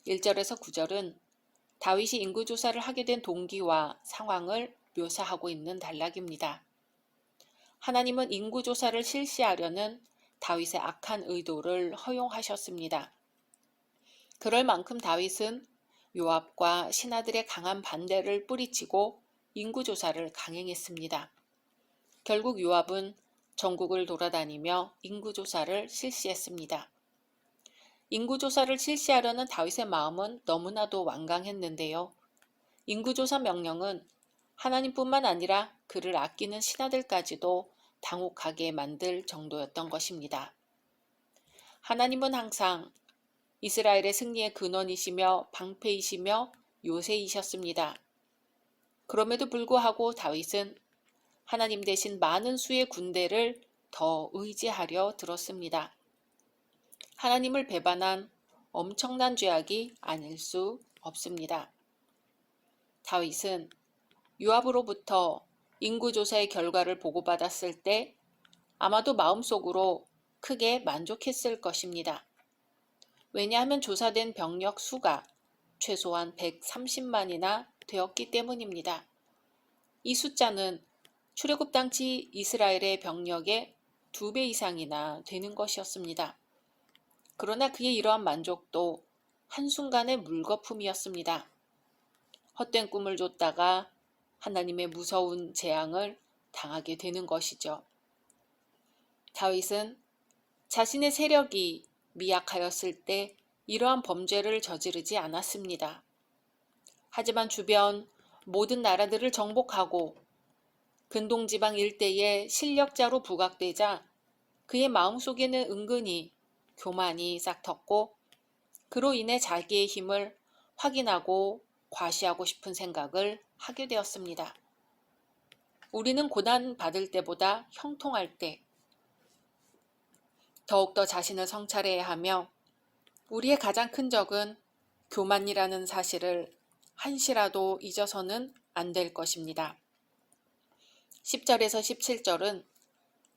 1절에서 9절은 다윗이 인구조사를 하게 된 동기와 상황을 묘사하고 있는 단락입니다. 하나님은 인구조사를 실시하려는 다윗의 악한 의도를 허용하셨습니다. 그럴 만큼 다윗은 요압과 신하들의 강한 반대를 뿌리치고 인구조사를 강행했습니다. 결국 요압은 전국을 돌아다니며 인구조사를 실시했습니다. 인구조사를 실시하려는 다윗의 마음은 너무나도 완강했는데요. 인구조사 명령은 하나님뿐만 아니라 그를 아끼는 신하들까지도 당혹하게 만들 정도였던 것입니다. 하나님은 항상 이스라엘의 승리의 근원이시며 방패이시며 요새이셨습니다. 그럼에도 불구하고 다윗은 하나님 대신 많은 수의 군대를 더 의지하려 들었습니다. 하나님을 배반한 엄청난 죄악이 아닐 수 없습니다. 다윗은 요압으로부터 인구조사의 결과를 보고받았을 때 아마도 마음속으로 크게 만족했을 것입니다. 왜냐하면 조사된 병력 수가 최소한 130만이나 되었기 때문입니다. 이 숫자는 출애굽 당시 이스라엘의 병력의 2배 이상이나 되는 것이었습니다. 그러나 그의 이러한 만족도 한순간의 물거품이었습니다. 헛된 꿈을 쫓다가 하나님의 무서운 재앙을 당하게 되는 것이죠. 다윗은 자신의 세력이 미약하였을 때 이러한 범죄를 저지르지 않았습니다. 하지만 주변 모든 나라들을 정복하고 근동지방 일대의 실력자로 부각되자 그의 마음속에는 은근히 교만이 싹텄고 그로 인해 자기의 힘을 확인하고 과시하고 싶은 생각을 하게 되었습니다. 우리는 고난받을 때보다 형통할 때 더욱더 자신을 성찰해야 하며 우리의 가장 큰 적은 교만이라는 사실을 한시라도 잊어서는 안 될 것입니다. 10절에서 17절은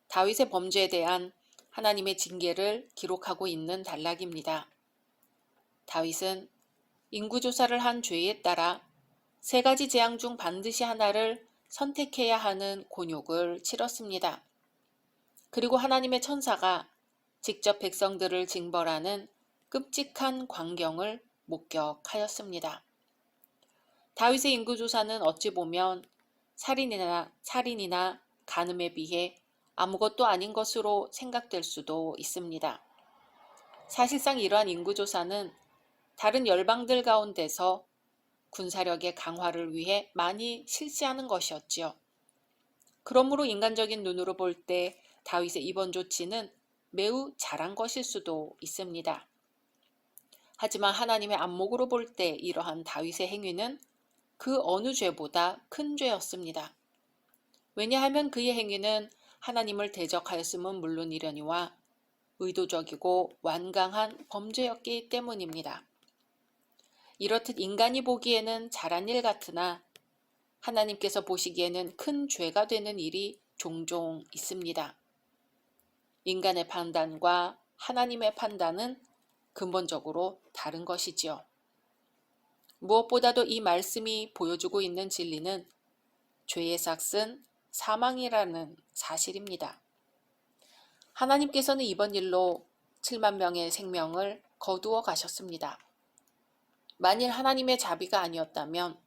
다윗의 범죄에 대한 하나님의 징계를 기록하고 있는 단락입니다. 다윗은 인구조사를 한 죄에 따라 3가지 재앙 중 반드시 하나를 선택해야 하는 곤욕을 치렀습니다. 그리고 하나님의 천사가 직접 백성들을 징벌하는 끔찍한 광경을 목격하였습니다. 다윗의 인구조사는 어찌 보면 살인이나 간음에 비해 아무것도 아닌 것으로 생각될 수도 있습니다. 사실상 이러한 인구조사는 다른 열방들 가운데서 군사력의 강화를 위해 많이 실시하는 것이었지요. 그러므로 인간적인 눈으로 볼 때 다윗의 이번 조치는 매우 잘한 것일 수도 있습니다. 하지만 하나님의 안목으로 볼 때 이러한 다윗의 행위는 그 어느 죄보다 큰 죄였습니다. 왜냐하면 그의 행위는 하나님을 대적하였음은 물론이려니와 의도적이고 완강한 범죄였기 때문입니다. 이렇듯 인간이 보기에는 잘한 일 같으나 하나님께서 보시기에는 큰 죄가 되는 일이 종종 있습니다. 인간의 판단과 하나님의 판단은 근본적으로 다른 것이지요. 무엇보다도 이 말씀이 보여주고 있는 진리는 죄의 삭은 사망이라는 사실입니다. 하나님께서는 이번 일로 7만 명의 생명을 거두어 가셨습니다. 만일 하나님의 자비가 아니었다면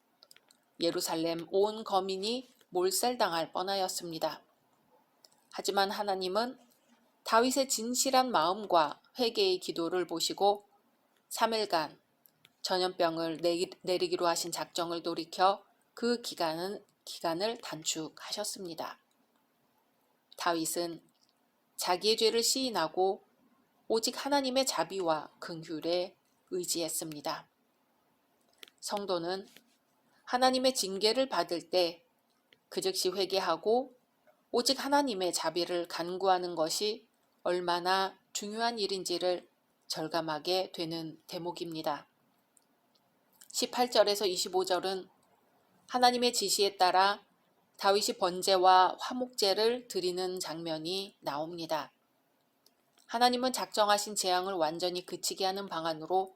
예루살렘 온 거민이 몰살당할 뻔하였습니다. 하지만 하나님은 다윗의 진실한 마음과 회개의 기도를 보시고 3일간 전염병을 내리기로 하신 작정을 돌이켜 그 기간을 단축하셨습니다. 다윗은 자기의 죄를 시인하고 오직 하나님의 자비와 긍휼에 의지했습니다. 성도는 하나님의 징계를 받을 때 그 즉시 회개하고 오직 하나님의 자비를 간구하는 것이 얼마나 중요한 일인지를 절감하게 되는 대목입니다. 18절에서 25절은 하나님의 지시에 따라 다윗이 번제와 화목제를 드리는 장면이 나옵니다. 하나님은 작정하신 재앙을 완전히 그치게 하는 방안으로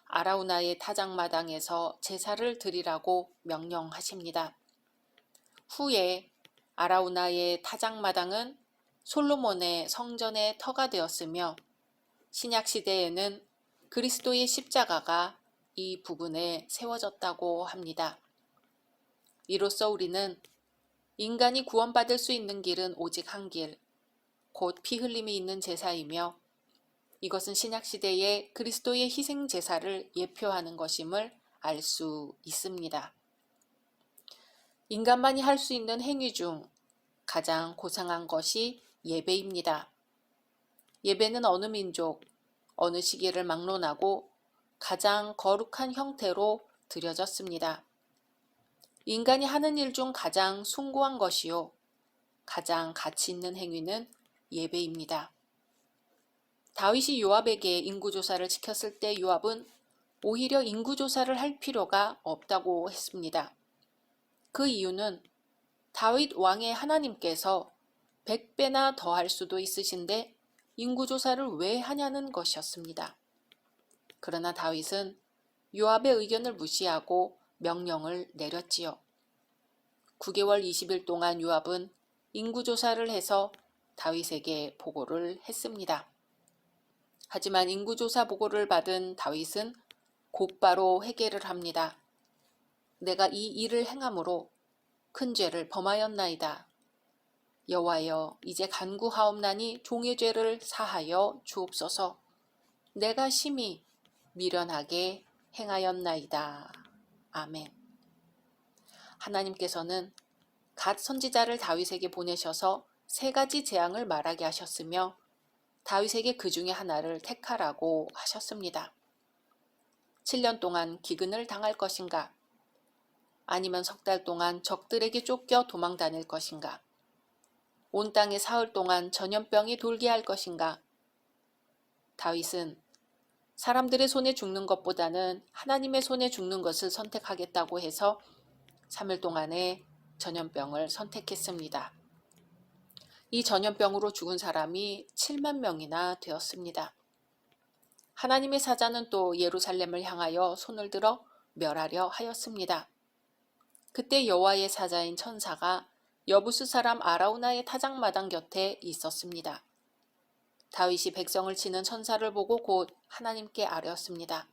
아라우나의 타작마당에서 제사를 드리라고 명령하십니다. 후에 아라우나의 타작마당은 솔로몬의 성전의 터가 되었으며 신약시대에는 그리스도의 십자가가 이 부분에 세워졌다고 합니다. 이로써 우리는 인간이 구원받을 수 있는 길은 오직 한 길, 곧 피 흘림이 있는 제사이며 이것은 신약시대의 그리스도의 희생 제사를 예표하는 것임을 알 수 있습니다. 인간만이 할 수 있는 행위 중 가장 고상한 것이 예배입니다. 예배는 어느 민족, 어느 시기를 막론하고 가장 거룩한 형태로 드려졌습니다. 인간이 하는 일 중 가장 숭고한 것이요, 가장 가치 있는 행위는 예배입니다. 다윗이 요압에게 인구조사를 시켰을 때 요압은 오히려 인구조사를 할 필요가 없다고 했습니다. 그 이유는 다윗 왕의 하나님께서 100배나 더 할 수도 있으신데 인구조사를 왜 하냐는 것이었습니다. 그러나 다윗은 요압의 의견을 무시하고 명령을 내렸지요. 9개월 20일 동안 요압은 인구조사를 해서 다윗에게 보고를 했습니다. 하지만 인구조사 보고를 받은 다윗은 곧바로 회개를 합니다. 내가 이 일을 행함으로 큰 죄를 범하였나이다. 여호와여, 이제 간구하옵나니 종의 죄를 사하여 주옵소서. 내가 심히 미련하게 행하였나이다. 아멘. 하나님께서는 갓 선지자를 다윗에게 보내셔서 3가지 재앙을 말하게 하셨으며 다윗에게 그 중에 하나를 택하라고 하셨습니다. 7년 동안 기근을 당할 것인가? 아니면 석 달 동안 적들에게 쫓겨 도망 다닐 것인가? 온 땅에 사흘 동안 전염병이 돌게 할 것인가? 다윗은 사람들의 손에 죽는 것보다는 하나님의 손에 죽는 것을 선택하겠다고 해서 3일 동안의 전염병을 선택했습니다. 이 전염병으로 죽은 사람이 7만 명이나 되었습니다. 하나님의 사자는 또 예루살렘을 향하여 손을 들어 멸하려 하였습니다. 그때 여호와의 사자인 천사가 여부스 사람 아라우나의 타작마당 곁에 있었습니다. 다윗이 백성을 치는 천사를 보고 곧 하나님께 아뢰었습니다.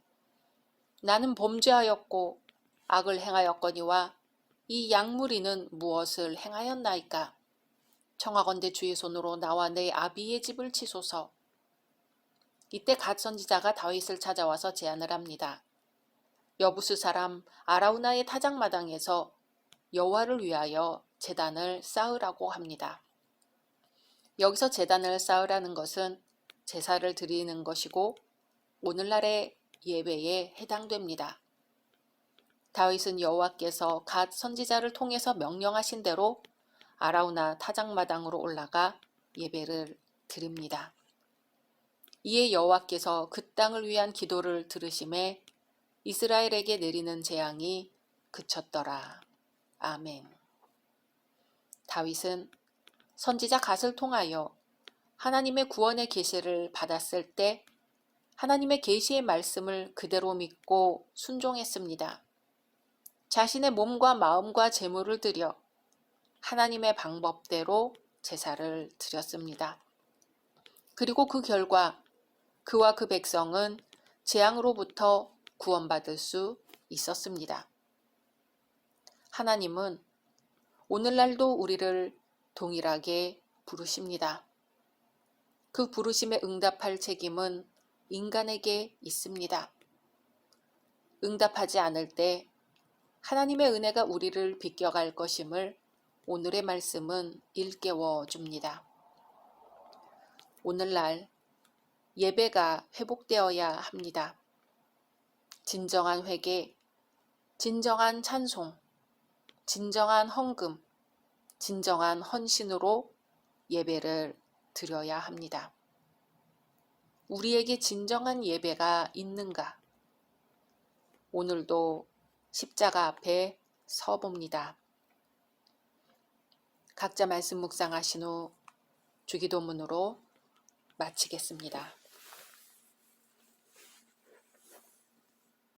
나는 범죄하였고 악을 행하였거니와 이 양무리는 무엇을 행하였나이까? 청하건대 주의 손으로 나와 내 아비의 집을 치소서. 이때 갓 선지자가 다윗을 찾아와서 제안을 합니다. 여부스 사람 아라우나의 타작마당에서 여호와를 위하여 제단을 쌓으라고 합니다. 여기서 제단을 쌓으라는 것은 제사를 드리는 것이고 오늘날의 예배에 해당됩니다. 다윗은 여호와께서 갓 선지자를 통해서 명령하신 대로 아라우나 타작마당으로 올라가 예배를 드립니다. 이에 여호와께서 그 땅을 위한 기도를 들으심에 이스라엘에게 내리는 재앙이 그쳤더라. 아멘. 다윗은 선지자 갓을 통하여 하나님의 구원의 계시를 받았을 때 하나님의 계시의 말씀을 그대로 믿고 순종했습니다. 자신의 몸과 마음과 재물을 들여 하나님의 방법대로 제사를 드렸습니다. 그리고 그 결과 그와 그 백성은 재앙으로부터 구원받을 수 있었습니다. 하나님은 오늘날도 우리를 동일하게 부르십니다. 그 부르심에 응답할 책임은 인간에게 있습니다. 응답하지 않을 때 하나님의 은혜가 우리를 비껴갈 것임을 오늘의 말씀은 일깨워 줍니다. 오늘날 예배가 회복되어야 합니다. 진정한 회개, 진정한 찬송, 진정한 헌금, 진정한 헌신으로 예배를 드려야 합니다. 우리에게 진정한 예배가 있는가? 오늘도 십자가 앞에 서봅니다. 각자 말씀 묵상하신 후 주기도문으로 마치겠습니다.